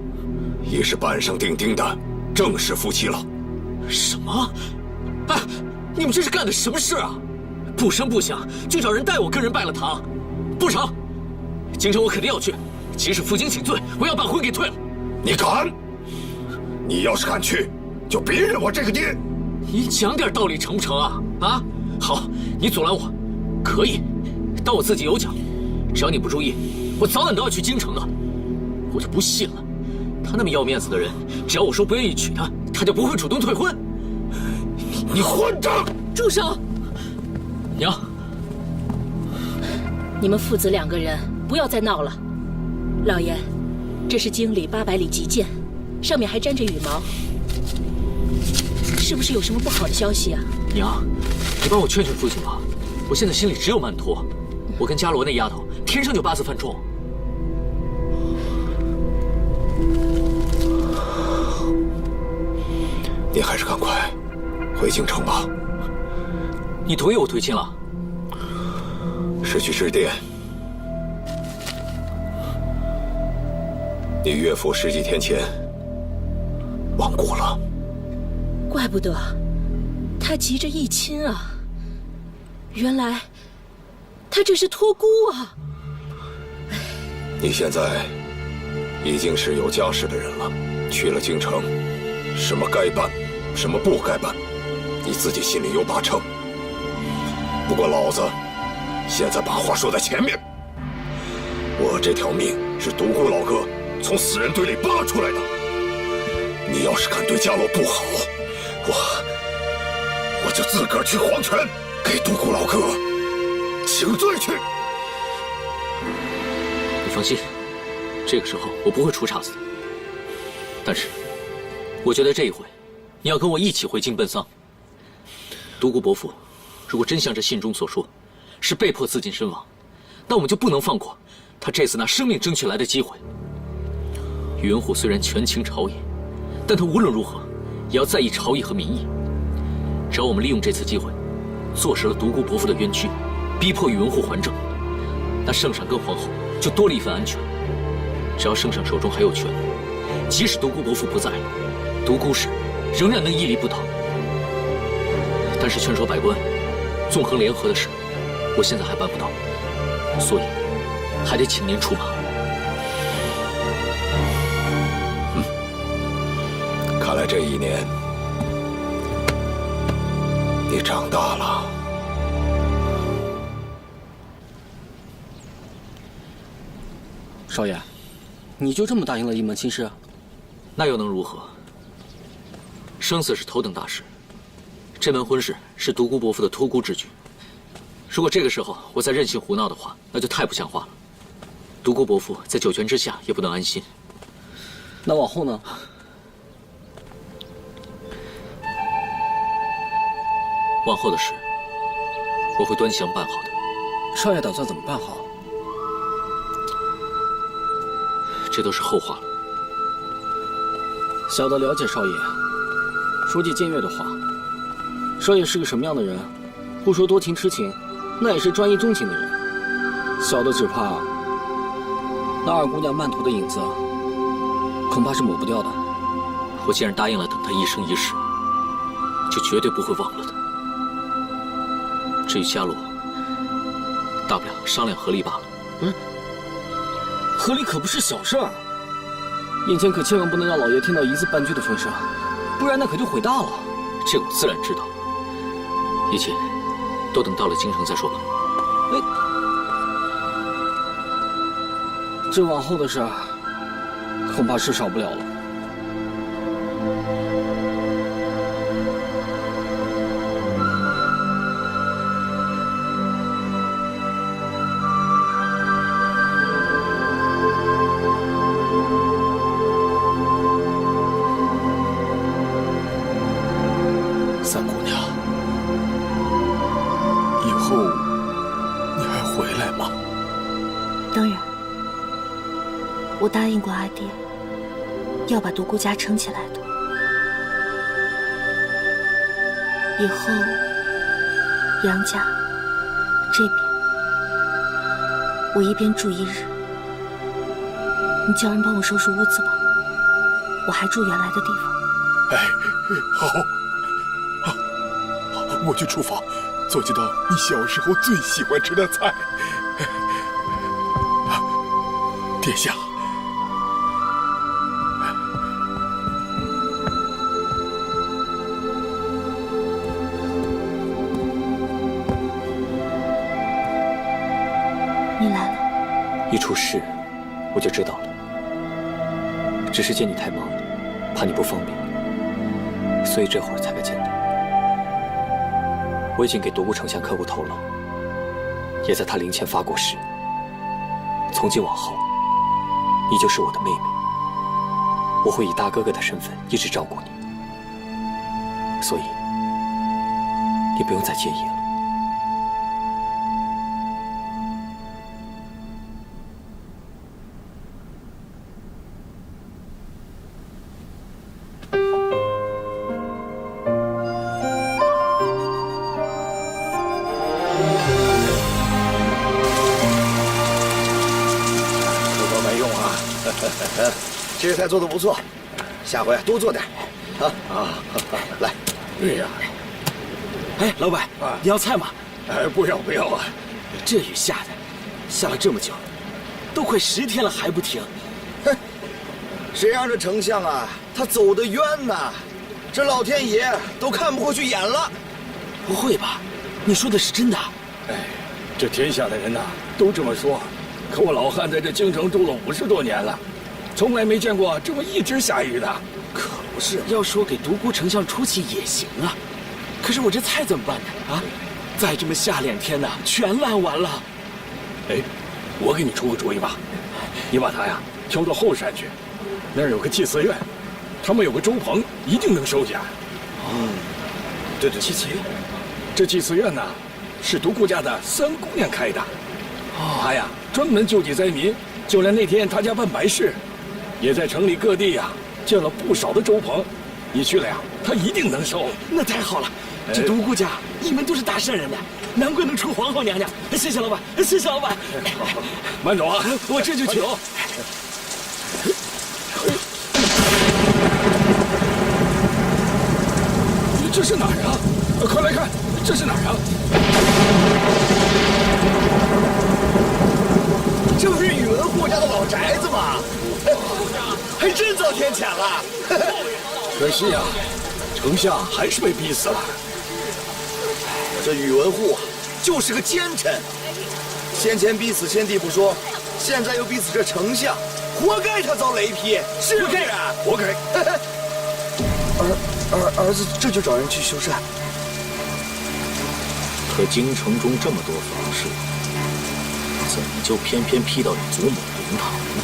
[SPEAKER 13] 已是板上钉钉的正式夫妻了。
[SPEAKER 6] 什么？哎，你们这是干的什么事啊？不声不响就找人带我跟人拜了堂，不成，京城我肯定要去，即使负荆请罪，我要把婚给退了。
[SPEAKER 13] 你敢？你要是敢去，就别认我这个爹。
[SPEAKER 6] 你讲点道理成不成啊？啊，好，你阻拦我，可以，当我自己有奖。只要你不注意，我早晚都要去京城的。我就不信了，他那么要面子的人，只要我说不愿意娶她，他就不会主动退婚。你混账！
[SPEAKER 8] 住手！
[SPEAKER 6] 娘，
[SPEAKER 8] 你们父子两个人不要再闹了。老爷，这是京里800里急件，上面还沾着羽毛，是不是有什么不好的消息啊？
[SPEAKER 6] 娘，你帮我劝劝父亲吧，我现在心里只有曼陀，我跟伽罗那丫头天生就八字犯冲。
[SPEAKER 13] 你还是赶快回京城吧。
[SPEAKER 6] 你同意我退亲了？
[SPEAKER 13] 是去致电。你岳父10几天前亡故了。
[SPEAKER 8] 怪不得他急着议亲啊！原来他这是托孤啊！
[SPEAKER 13] 你现在已经是有家室的人了，去了京城，什么该办，什么不该办，你自己心里有把秤。不过老子现在把话说在前面，我这条命是独孤老哥从死人堆里扒出来的。你要是敢对家老不好，我就自个儿去黄泉给独孤老哥请罪去。
[SPEAKER 6] 你放心，这个时候我不会出岔子的。但是，我觉得这一回，你要跟我一起回京奔丧。独孤伯父，如果真像这信中所说，是被迫自尽身亡，那我们就不能放过他这次拿生命争取来的机会。宇文护虽然权倾朝野，但他无论如何也要在意朝野和民意。只要我们利用这次机会，坐实了独孤伯父的冤屈，逼迫宇文护还政，那圣上跟皇后就多了一份安全。只要圣上手中还有权，即使独孤伯父不在，独孤氏仍然能屹立不倒。但是劝说百官纵横联合的事，我现在还办不到，所以还得请您出马。
[SPEAKER 13] 看来这1年你长大了。
[SPEAKER 10] 少爷，你就这么答应了一门亲事？
[SPEAKER 6] 那又能如何？生死是头等大事，这门婚事是独孤伯父的托孤之举。如果这个时候我再任性胡闹的话，那就太不像话了。独孤伯父在九泉之下也不能安心。
[SPEAKER 10] 那往后呢？
[SPEAKER 6] 往后的事，我会端详办好的。
[SPEAKER 10] 少爷打算怎么办好？
[SPEAKER 6] 这都是后话了。
[SPEAKER 10] 小的了解少爷。说句僭越的话，少爷是个什么样的人？不说多情痴情，那也是专一钟情的人。小的只怕那二姑娘漫途的影子，恐怕是抹不掉的。
[SPEAKER 6] 我既然答应了等她一生一世，就绝对不会忘了她。至于家落，大不了商量和离罢了。
[SPEAKER 10] 和离可不是小事儿，眼前可千万不能让老爷听到一字半句的风声，不然那可就毁大了。
[SPEAKER 6] 这我自然知道，一切都等到了京城再说吧。
[SPEAKER 10] 这往后的事儿，恐怕是少不了了。
[SPEAKER 1] 三姑娘，以后你还回来吗？
[SPEAKER 9] 当然，我答应过阿爹，要把独孤家撑起来的。以后杨家这边，我一边住1日，你叫人帮我收拾屋子吧，我还住原来的地方。
[SPEAKER 1] 哎，好。我去厨房做几道你小时候最喜欢吃的菜。殿下，
[SPEAKER 9] 你来了。
[SPEAKER 14] 一出事，我就知道了。只是见你太忙了，怕你不方便，所以这会儿才来见你。我已经给独孤丞相磕过头了，也在他灵前发过誓。从今往后，你就是我的妹妹，我会以大哥哥的身份一直照顾你，所以你不用再介意了。
[SPEAKER 11] 这菜做的不错，下回多做点。来。
[SPEAKER 10] 哎呀，哎，老板，你要菜吗？
[SPEAKER 11] 不要啊！
[SPEAKER 10] 这雨下了这么久，都快10天了还不停。
[SPEAKER 11] 谁让这丞相啊，他走得冤呐！这老天爷都看不过去眼了。
[SPEAKER 10] 不会吧？你说的是真的？
[SPEAKER 7] 哎，这天下的人呐，都这么说。
[SPEAKER 10] 可我老汉在这京城住了50多年了，从来没见过这么一直下雨的。
[SPEAKER 6] 可不是，要说给独孤丞相出气也行啊，可是我这菜怎么办呢？啊，再这么下2天呢，全烂完了。
[SPEAKER 10] 哎，我给你出个主意吧，你把它呀挑到后山去，那儿有个祭祀院，他们有个粥棚，一定能收下。对，祭祀院，这祭祀院呢，是独孤家的3姑娘开的。她呀专门救济灾民，就连那天她家办白事，也在城里各地呀建了不少的粥棚。你去了呀，她一定能收。
[SPEAKER 6] 那太好了，这独孤家你们都是大善人呢，难怪能出皇后娘娘。谢谢老板，谢谢老板。
[SPEAKER 10] 好，慢走啊，
[SPEAKER 6] 我这就去。
[SPEAKER 10] 这是哪儿啊？快来看，这是哪儿啊？
[SPEAKER 11] 这不是宇文护家的老宅子吗？还真遭天谴了。
[SPEAKER 10] 可惜呀，丞相还是被逼死了。
[SPEAKER 11] 这宇文护啊，就是个奸臣，先前逼死先帝不说，现在又逼死这丞相，活该他遭雷劈，是不是？
[SPEAKER 10] 活该。
[SPEAKER 11] 儿子这就找人去修缮。
[SPEAKER 6] 可京城中这么多房舍，怎么就偏偏劈到你祖母的灵堂呢？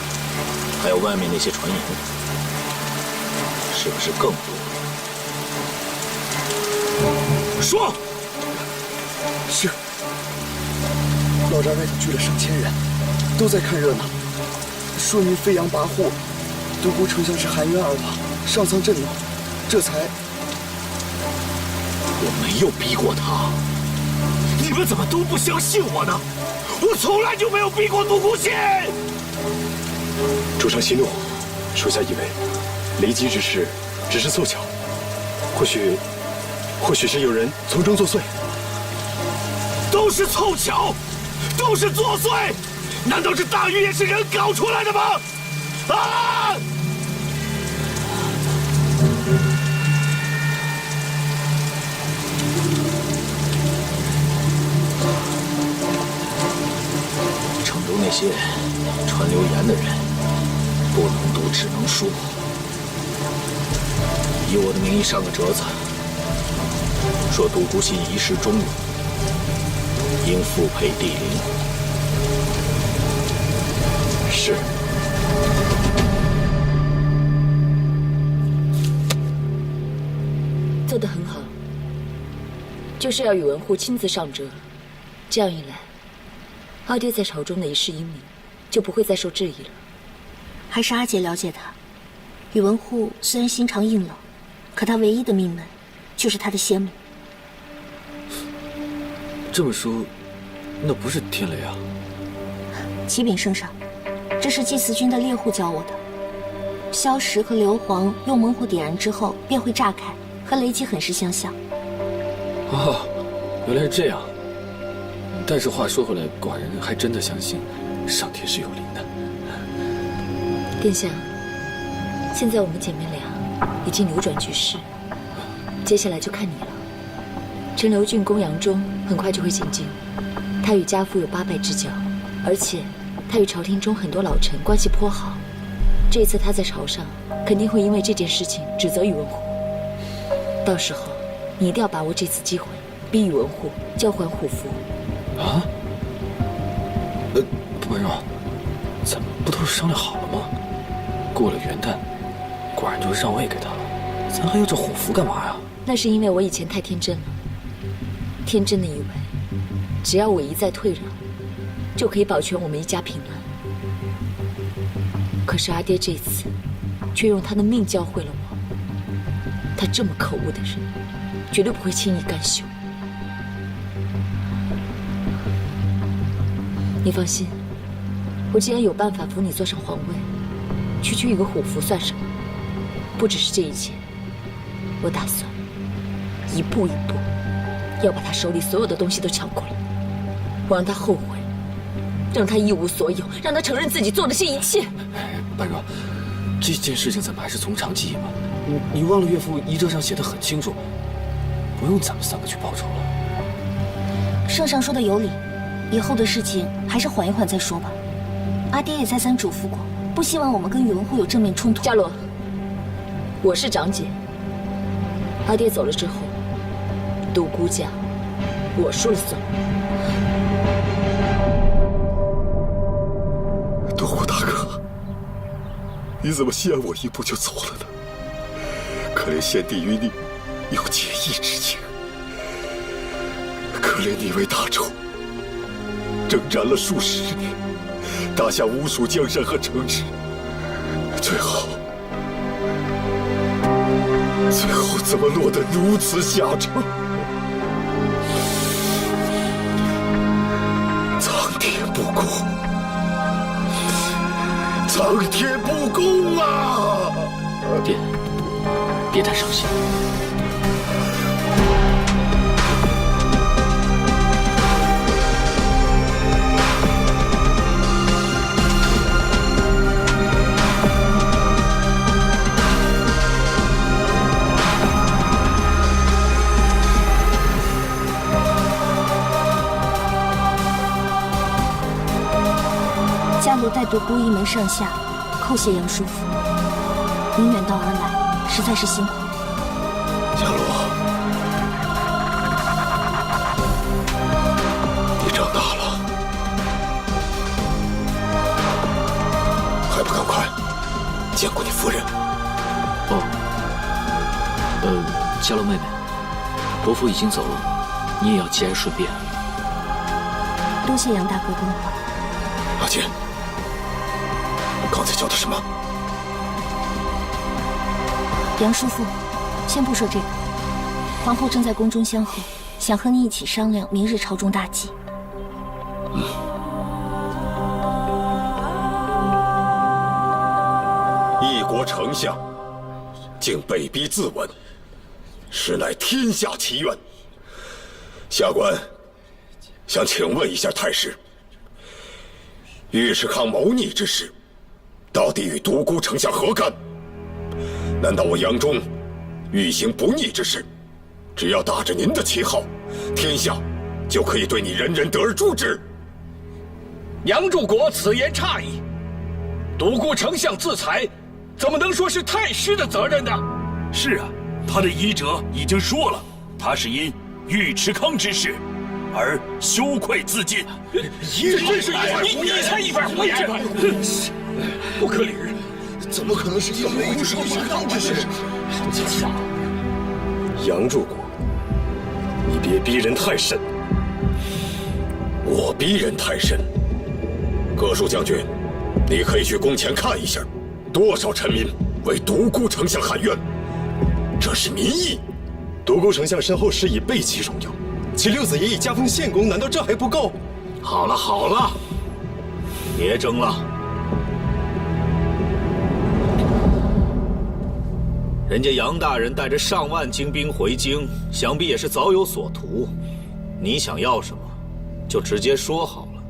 [SPEAKER 6] 还有外面那些传言，是不是更多？说。
[SPEAKER 11] 是。老宅外头聚了上千人，都在看热闹，说您飞扬跋扈，独孤丞相是含冤而亡，上苍震怒，这才。
[SPEAKER 6] 我没有逼过他，你们怎么都不相信我呢？我从来就没有逼过独孤信。
[SPEAKER 7] 主上息怒，属下以为雷击之事只是凑巧，或许是有人从中作祟。
[SPEAKER 6] 都是凑巧，都是作祟，难道这大狱也是人搞出来的吗？啊！城中那些传流言的人，不能读，只能说。以我的名义上个折子，说独孤信遗失中勇，应复配帝陵。
[SPEAKER 7] 是。
[SPEAKER 12] 做得很好，就是要宇文护亲自上折，这样一来，阿爹在朝中的一世英名就不会再受质疑了。
[SPEAKER 9] 还是阿姐了解他。宇文护虽然心肠硬冷，可他唯一的命门就是他的先母。
[SPEAKER 7] 这么说，那不是天雷啊？
[SPEAKER 9] 启禀圣上，这是祭祀军的猎户教我的。硝石和硫磺用猛火点燃之后便会炸开，和雷击很是相像。
[SPEAKER 7] 哦，原来是这样。但是话说回来，寡人还真的相信上天是有灵的。
[SPEAKER 12] 殿下，现在我们姐妹俩已经扭转局势，接下来就看你了。陈留郡公羊中很快就会进京，他与家父有8拜之交，而且他与朝廷中很多老臣关系颇好。这一次他在朝上肯定会因为这件事情指责宇文护，到时候你一定要把握这次机会，逼宇文护交还虎符。
[SPEAKER 7] 啊？不然咱们不都是商量好了吗？过了元旦，寡人就让位给他了，咱还要这虎符干嘛呀？
[SPEAKER 12] 那是因为我以前太天真了，天真的以为只要我一再退让，就可以保全我们一家平安。可是阿爹这次却用他的命教会了我，他这么可恶的人，绝对不会轻易甘休。你放心，我既然有办法扶你坐上皇位，区区一个虎符算什么？不只是这一切，我打算一步一步要把他手里所有的东西都抢过来，我让他后悔，让他一无所有，让他承认自己做的这一切。
[SPEAKER 7] 半若，这件事情咱们还是从长计议吧。你忘了岳父遗折上写的很清楚，不用咱们3个去报仇了。
[SPEAKER 9] 圣上说的有理，以后的事情还是缓一缓再说吧。阿爹也再三嘱咐过，不希望我们跟宇文护有正面冲突。
[SPEAKER 12] 伽罗，我是长姐。阿爹走了之后，独孤家我说了算。
[SPEAKER 13] 独孤大哥，你怎么先我一步就走了呢？可怜先帝与你有结义之情，可怜你为大周征战了数十年，打下无数江山和城池，最后怎么落得如此下场？苍天不公，苍天不公啊！
[SPEAKER 6] 爹，别太伤心。
[SPEAKER 9] 伽罗带独孤一门上下叩谢杨叔父，您远道而来，实在是辛苦。
[SPEAKER 13] 伽罗，你长大了，还不赶快见过你夫人？
[SPEAKER 6] 伽罗妹妹，伯父已经走了，你也要节哀顺变。
[SPEAKER 9] 多谢杨大哥关怀。
[SPEAKER 13] 阿健，刚才叫的什么？
[SPEAKER 9] 杨叔父，先不说这个，皇后正在宫中相候，想和你一起商量明日朝中大计。
[SPEAKER 13] 一国丞相竟被逼自刎，实乃天下奇冤。下官想请问一下太师，尉迟康谋逆之事，到底与独孤丞相何干？难道我杨忠欲行不逆之事，只要打着您的旗号，天下就可以对你人人得而诛之？
[SPEAKER 10] 杨柱国此言差矣。独孤丞相自裁，怎么能说是太师的责任呢？
[SPEAKER 15] 是啊，他的遗折已经说了，他是因尉迟康之事而羞愧自尽。
[SPEAKER 10] 这真是你才一番胡言！不可理喻，
[SPEAKER 11] 怎么可能是因为尉迟康之事？
[SPEAKER 15] 杨柱国，你别逼人太甚。
[SPEAKER 13] 我逼人太甚？葛树将军，你可以去宫前看一下，多少臣民为独孤丞相喊冤，这是民意。
[SPEAKER 15] 独孤丞相身后施以备其荣耀，其六子也已加封县公，难道这还不够？
[SPEAKER 6] 好了好了，别争了。人家杨大人带着上万精兵回京，想必也是早有所图。你想要什么，就直接说好了，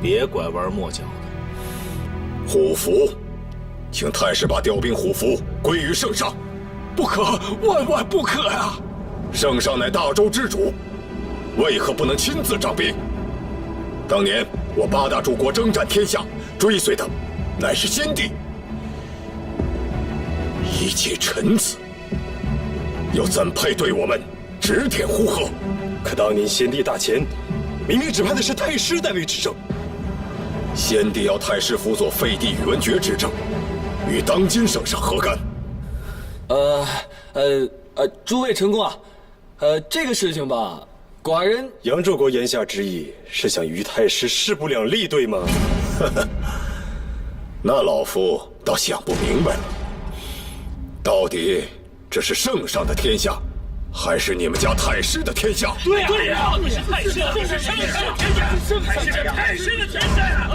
[SPEAKER 6] 别拐弯抹角的。
[SPEAKER 13] 虎符，请太师把调兵虎符归于圣上。
[SPEAKER 10] 不可，万万不可呀！
[SPEAKER 13] 圣上乃大周之主，为何不能亲自掌兵？当年我八大诸国征战天下，追随的乃是先帝。一介臣子，又怎配对我们指点呼喝？
[SPEAKER 15] 可当年先帝大前，明明指派的是太师代为执政。
[SPEAKER 13] 先帝要太师辅佐废帝宇文觉执政，与当今圣上何干？
[SPEAKER 16] 诸位臣公啊，这个事情吧，寡人
[SPEAKER 15] 杨柱国言下之意是想与太师势不两立，对吗？
[SPEAKER 13] 那老夫倒想不明白了，到底这是圣上的天下，还是你们家太师的天下？
[SPEAKER 10] 对呀，这是太师，这是圣上的天下，是太师的天下呀！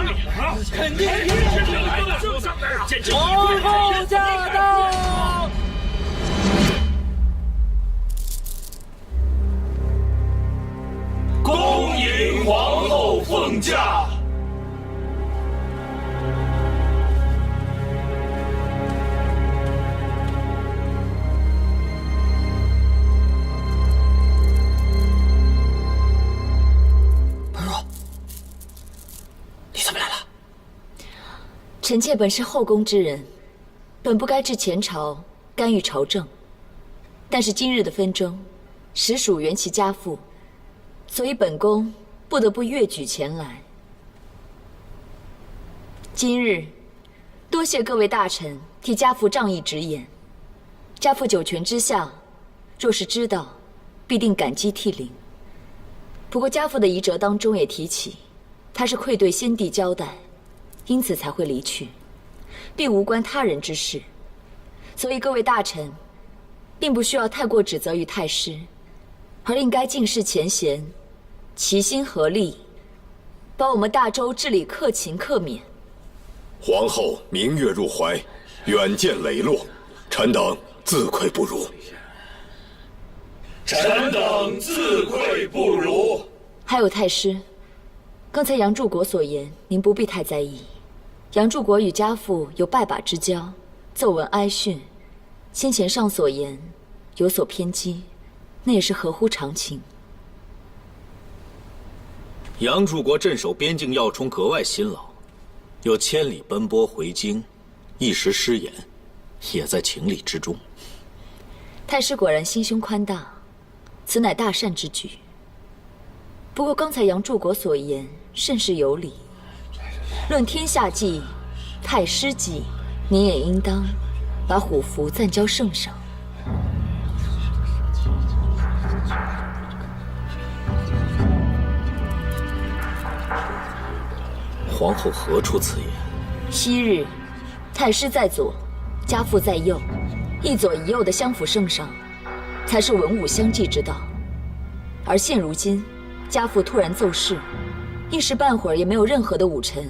[SPEAKER 10] 肯定是圣上的，
[SPEAKER 16] 皇后驾到！
[SPEAKER 10] 恭迎皇后奉驾。
[SPEAKER 16] 本若，你怎么来了？
[SPEAKER 12] 臣妾本是后宫之人，本不该至前朝干预朝政，但是今日的纷争，实属原其家父，所以本宫不得不越举前来。今日多谢各位大臣替家父仗义直言，家父九泉之下，若是知道，必定感激涕零。不过家父的遗折当中也提起，他是愧对先帝交代，因此才会离去，并无关他人之事。所以各位大臣，并不需要太过指责于太师，而应该尽释前嫌，齐心合力，把我们大周治理克勤克勉。
[SPEAKER 13] 皇后明月入怀，远见磊落，臣等自愧不如。
[SPEAKER 15] 臣等自愧不如。
[SPEAKER 12] 还有太师，刚才杨柱国所言，您不必太在意。杨柱国与家父有拜把之交，奏闻哀训，先前上所言有所偏激，那也是合乎常情。
[SPEAKER 6] 杨柱国镇守边境要冲格外辛劳，又千里奔波回京，一时失言，也在情理之中。
[SPEAKER 12] 太师果然心胸宽大，此乃大善之举。不过刚才杨柱国所言甚是有理，论天下计，太师计，您也应当把虎符暂交圣上。
[SPEAKER 6] 皇后何出此言？
[SPEAKER 12] 昔日太师在左，家父在右，一左一右的相辅圣上，才是文武相济之道。而现如今，家父突然奏事，一时半会儿也没有任何的武臣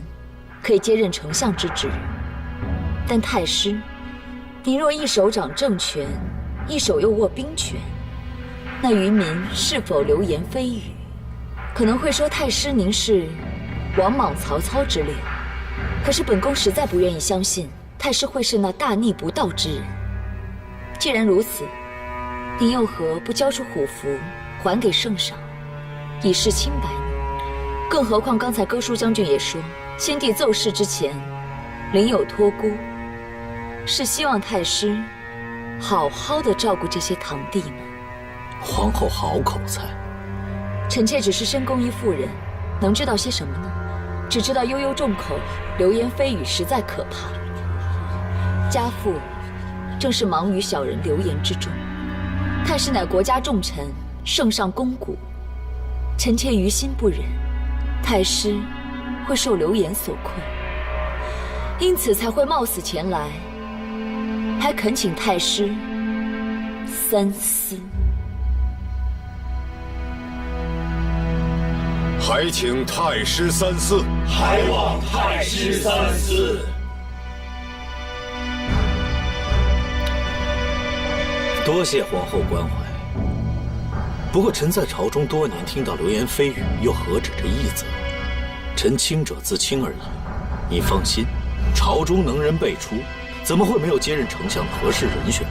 [SPEAKER 12] 可以接任丞相之职。但太师，您若一手掌政权，一手又握兵权，那渔民是否流言蜚语，可能会说太师您是王莽曹操之类。可是本宫实在不愿意相信太师会是那大逆不道之人。既然如此，您又何不交出虎符还给圣上，以示清白呢？更何况刚才哥舒将军也说，先帝奏事之前，临有托孤，是希望太师好好的照顾这些堂弟们。
[SPEAKER 6] 皇后好口才。
[SPEAKER 12] 臣妾只是深宫一妇人，能知道些什么呢？只知道悠悠众口，流言蜚语实在可怕。家父正是忙于小人流言之中，太师乃国家重臣，圣上肱骨，臣妾于心不忍，太师会受流言所困，因此才会冒死前来，还恳请太师三思。
[SPEAKER 13] 还请太师三思，
[SPEAKER 15] 还望太师三思。
[SPEAKER 6] 多谢皇后关怀。不过臣在朝中多年，听到流言蜚语，又何止这一则？臣清者自清而已。你放心，朝中能人辈出，怎么会没有接任丞相的合适人选？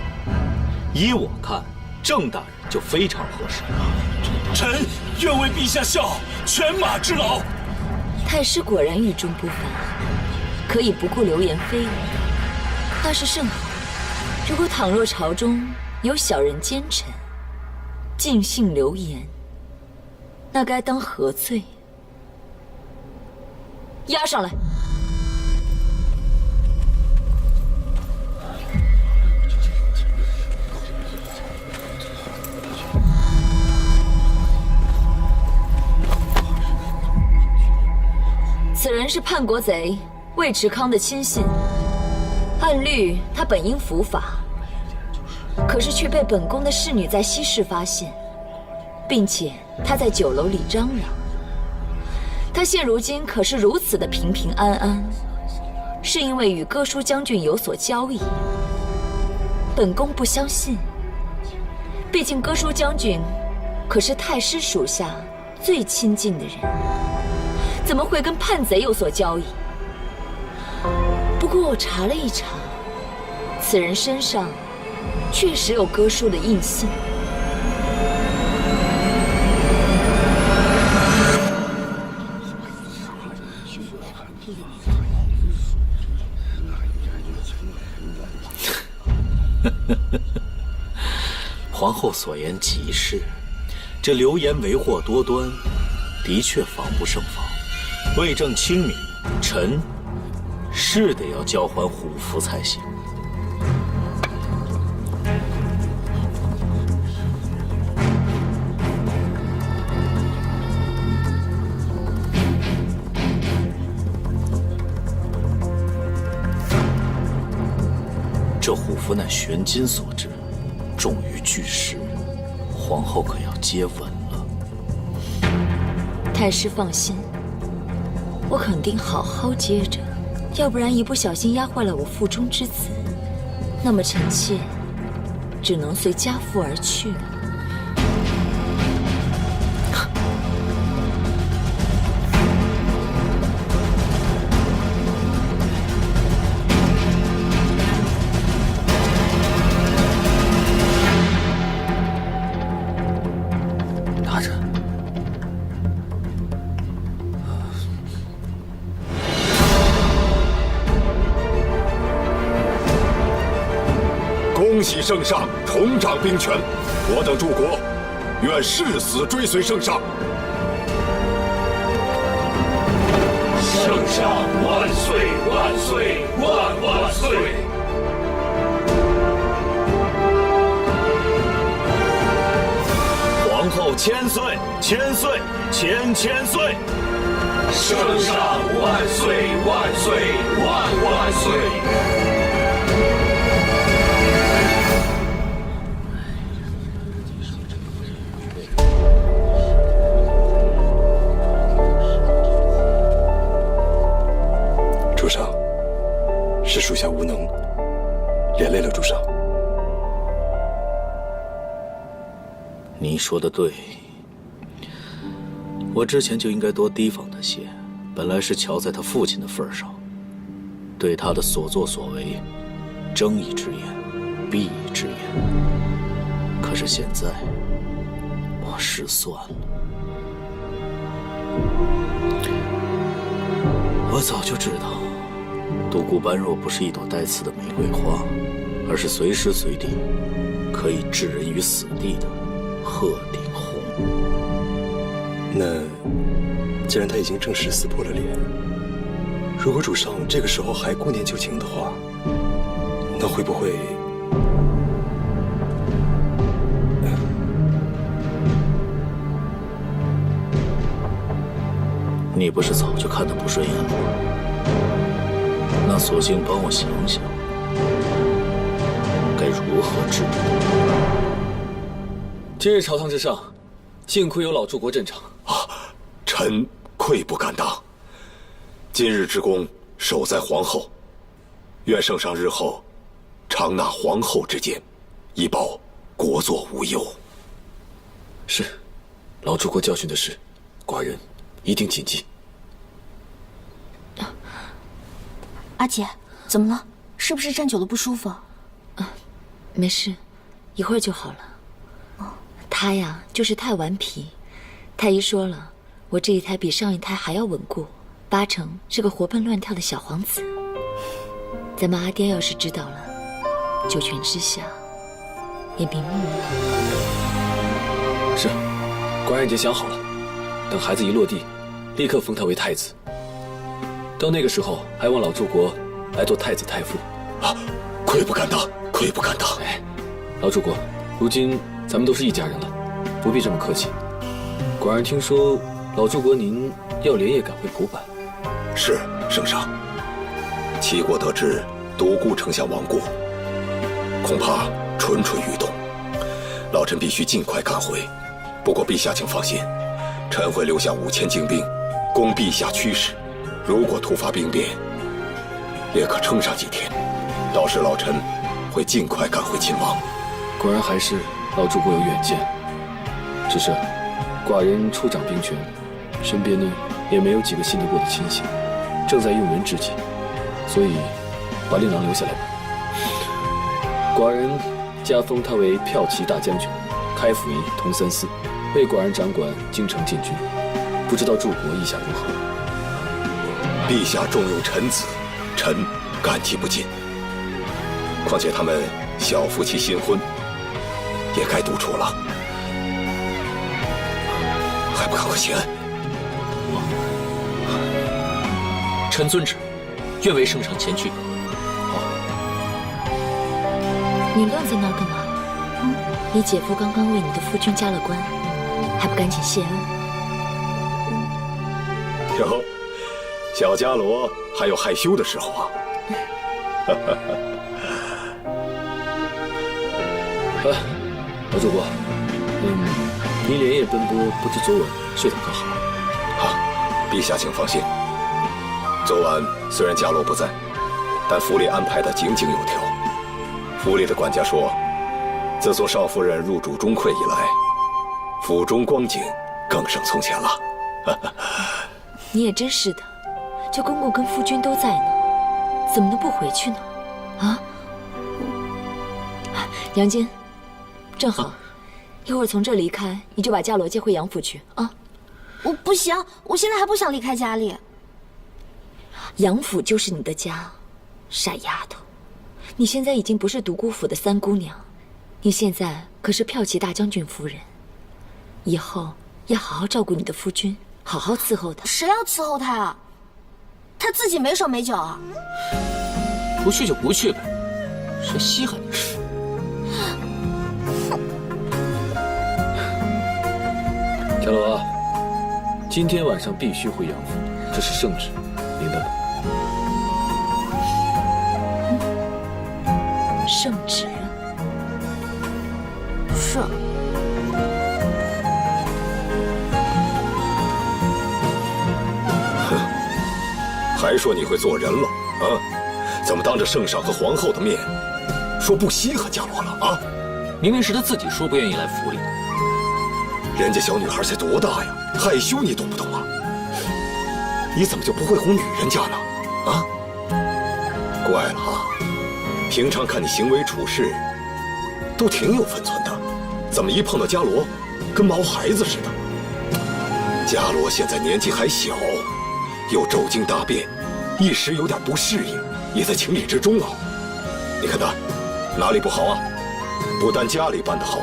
[SPEAKER 6] 依我看，郑大人就非常合适。
[SPEAKER 15] 臣愿为陛下效犬马之劳。
[SPEAKER 12] 太师果然与众不凡，可以不顾流言蜚语，那是甚好。如果倘若朝中有小人奸臣，尽信流言，那该当何罪？押上来。此人是叛国贼尉迟康的亲信，按律他本应伏法，可是却被本宫的侍女在西市发现，并且他在酒楼里嚷嚷。他现如今可是如此的平平安安，是因为与哥舒将军有所交易。本宫不相信，毕竟哥舒将军可是太师属下最亲近的人，怎么会跟叛贼有所交易？不过我查了一查，此人身上确实有哥舒的印信。
[SPEAKER 2] 皇后所言极是，这流言为祸多端，的确防不胜防。为政清明，臣是得要交还虎符才行。这虎符乃玄金所制，重于巨石，皇后可要接吻了。
[SPEAKER 12] 太师放心，我肯定好好接着，要不然一不小心压坏了我腹中之子，那么臣妾只能随家父而去了。
[SPEAKER 13] 恭喜圣上重掌兵权，我等诸国愿誓死追随圣上。
[SPEAKER 15] 圣上万岁万岁万万岁！
[SPEAKER 2] 皇后千岁千岁千岁！
[SPEAKER 15] 圣上万岁万岁万万岁！
[SPEAKER 11] 主上，是属下无能，连累了主上。
[SPEAKER 2] 你说的对，我之前就应该多提防他些。本来是瞧在他父亲的份上，对他的所作所为，睁一只眼闭一只眼。可是现在，我失算了。我早就知道，独孤般若不是一朵带刺的玫瑰花，而是随时随地可以置人于死地的鹤顶红。
[SPEAKER 11] 那既然他已经正式撕破了脸，如果主上这个时候还顾念旧情的话，那会不会……
[SPEAKER 2] 你不是早就看他不顺眼了吗？那索性帮我想想，该如何治他。
[SPEAKER 16] 今日朝堂之上，幸亏有老柱国镇场
[SPEAKER 13] 啊，臣愧不敢当。今日之功守在皇后，愿圣上日后常纳皇后之鉴，以保国祚无忧。
[SPEAKER 16] 是，老柱国教训的事，寡人一定谨记。
[SPEAKER 9] 阿姐，怎么了？是不是站久了不舒服？
[SPEAKER 12] 没事，一会儿就好了。他呀，就是太顽皮。太医说了，我这一胎比上一胎还要稳固，8成是个活蹦乱跳的小皇子。咱们阿爹要是知道了，九泉之下也瞑目了。
[SPEAKER 16] 是，寡人已经想好了，等孩子一落地，立刻封他为太子。到那个时候，还望老柱国来做太子太傅。
[SPEAKER 13] 啊，愧不敢当，愧不敢当。
[SPEAKER 16] 哎，老柱国，如今咱们都是一家人了，不必这么客气。寡人听说老柱国您要连夜赶回蒲坂。
[SPEAKER 13] 是，圣上。齐国得知独孤丞相亡故，恐怕蠢蠢欲动，老臣必须尽快赶回。不过陛下请放心，臣会留下5000精兵，供陛下驱使。如果突发兵变，也可撑上几天。到时老臣会尽快赶回秦王。
[SPEAKER 16] 果然还是老柱国有远见。只是，寡人初掌兵权，身边呢也没有几个信得过的亲信，正在用人之际，所以把令郎留下来吧。寡人加封他为骠骑大将军，开府尹同3司，为寡人掌管京城禁军。不知道柱国意下如何？
[SPEAKER 13] 陛下重用臣子，臣感激不尽。况且他们小夫妻新婚，也该独处了，还不赶快谢恩？
[SPEAKER 6] 臣遵旨，愿为圣上前去。
[SPEAKER 12] 你愣在那儿干嘛？你姐夫刚刚为你的夫君加了官，还不赶紧谢恩？
[SPEAKER 13] 哟，小伽罗还有害羞的时候啊！
[SPEAKER 16] 老主播，您连夜奔波，不知昨晚睡得可好？
[SPEAKER 13] 陛下请放心，昨晚虽然伽罗不在，但府里安排的井井有条。府里的管家说，自从少夫人入主钟馗以来，府中光景更胜从前了。
[SPEAKER 12] 你也真是的，这公公跟夫君都在呢，怎么能不回去呢？啊，杨坚，正好，一会儿从这离开，你就把伽罗接回杨府去啊。
[SPEAKER 9] 我不行，我现在还不想离开家里。
[SPEAKER 12] 杨府就是你的家，傻丫头，你现在已经不是独孤府的三姑娘，你现在可是骠骑大将军夫人，以后要好好照顾你的夫君，好好伺候他。
[SPEAKER 9] 谁要伺候他啊？他自己没手没脚啊。
[SPEAKER 6] 不去就不去呗，谁稀罕你？
[SPEAKER 16] 伽罗啊，今天晚上必须回杨府，这是圣旨，明白吗？
[SPEAKER 12] 圣旨。
[SPEAKER 9] 是。
[SPEAKER 13] 还说你会做人了啊？怎么当着圣上和皇后的面，说不稀罕伽罗了啊？
[SPEAKER 6] 明明是他自己说不愿意来府里的。
[SPEAKER 13] 人家小女孩才多大呀，害羞你懂不懂啊？你怎么就不会哄女人家呢？啊？怪了啊！平常看你行为处事，都挺有分寸的，怎么一碰到伽罗，跟毛孩子似的？伽罗现在年纪还小，又骤经大变，一时有点不适应，也在情理之中啊。你看他哪里不好啊？不但家里办得好，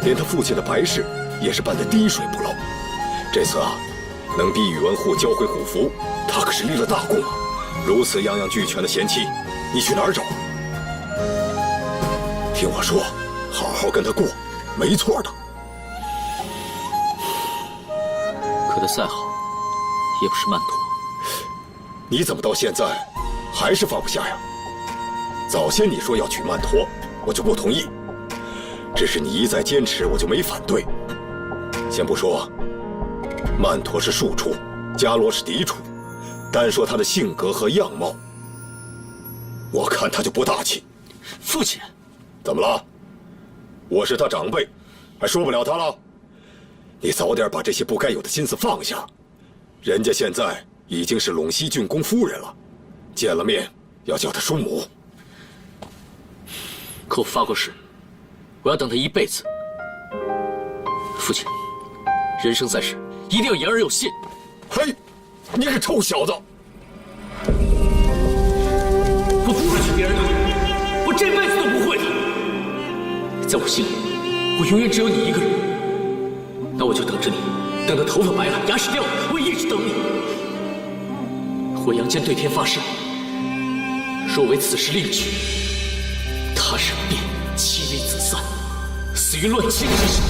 [SPEAKER 13] 连他父亲的白事也是办得滴水不漏。这次啊，能逼宇文护交回虎符，他可是立了大功啊！如此样样俱全的贤妻，你去哪儿找？听我说，好好跟他过，没错的。
[SPEAKER 6] 可他再好，也不是曼陀。
[SPEAKER 13] 你怎么到现在还是放不下呀？早先你说要娶曼陀，我就不同意。只是你一再坚持，我就没反对。先不说曼陀是庶出，伽罗是嫡出，单说他的性格和样貌，我看他就不大气。
[SPEAKER 6] 父亲，
[SPEAKER 13] 怎么了？我是他长辈，还说不了他了？你早点把这些不该有的心思放下。人家现在已经是陇西郡公夫人了，见了面要叫他叔母。
[SPEAKER 6] 可我发过誓，我要等他一辈子。父亲，人生在世，一定要言而有信。
[SPEAKER 13] 嘿，你个臭小子！
[SPEAKER 6] 我不会娶别人的，我这辈子都不会的。在我心里，我永远只有你一个人。那我就等着你，等到头发白了，牙齿掉了，我也一直等你。我杨坚对天发誓，若为此事另娶，他人便妻离子散，死于乱妻之手。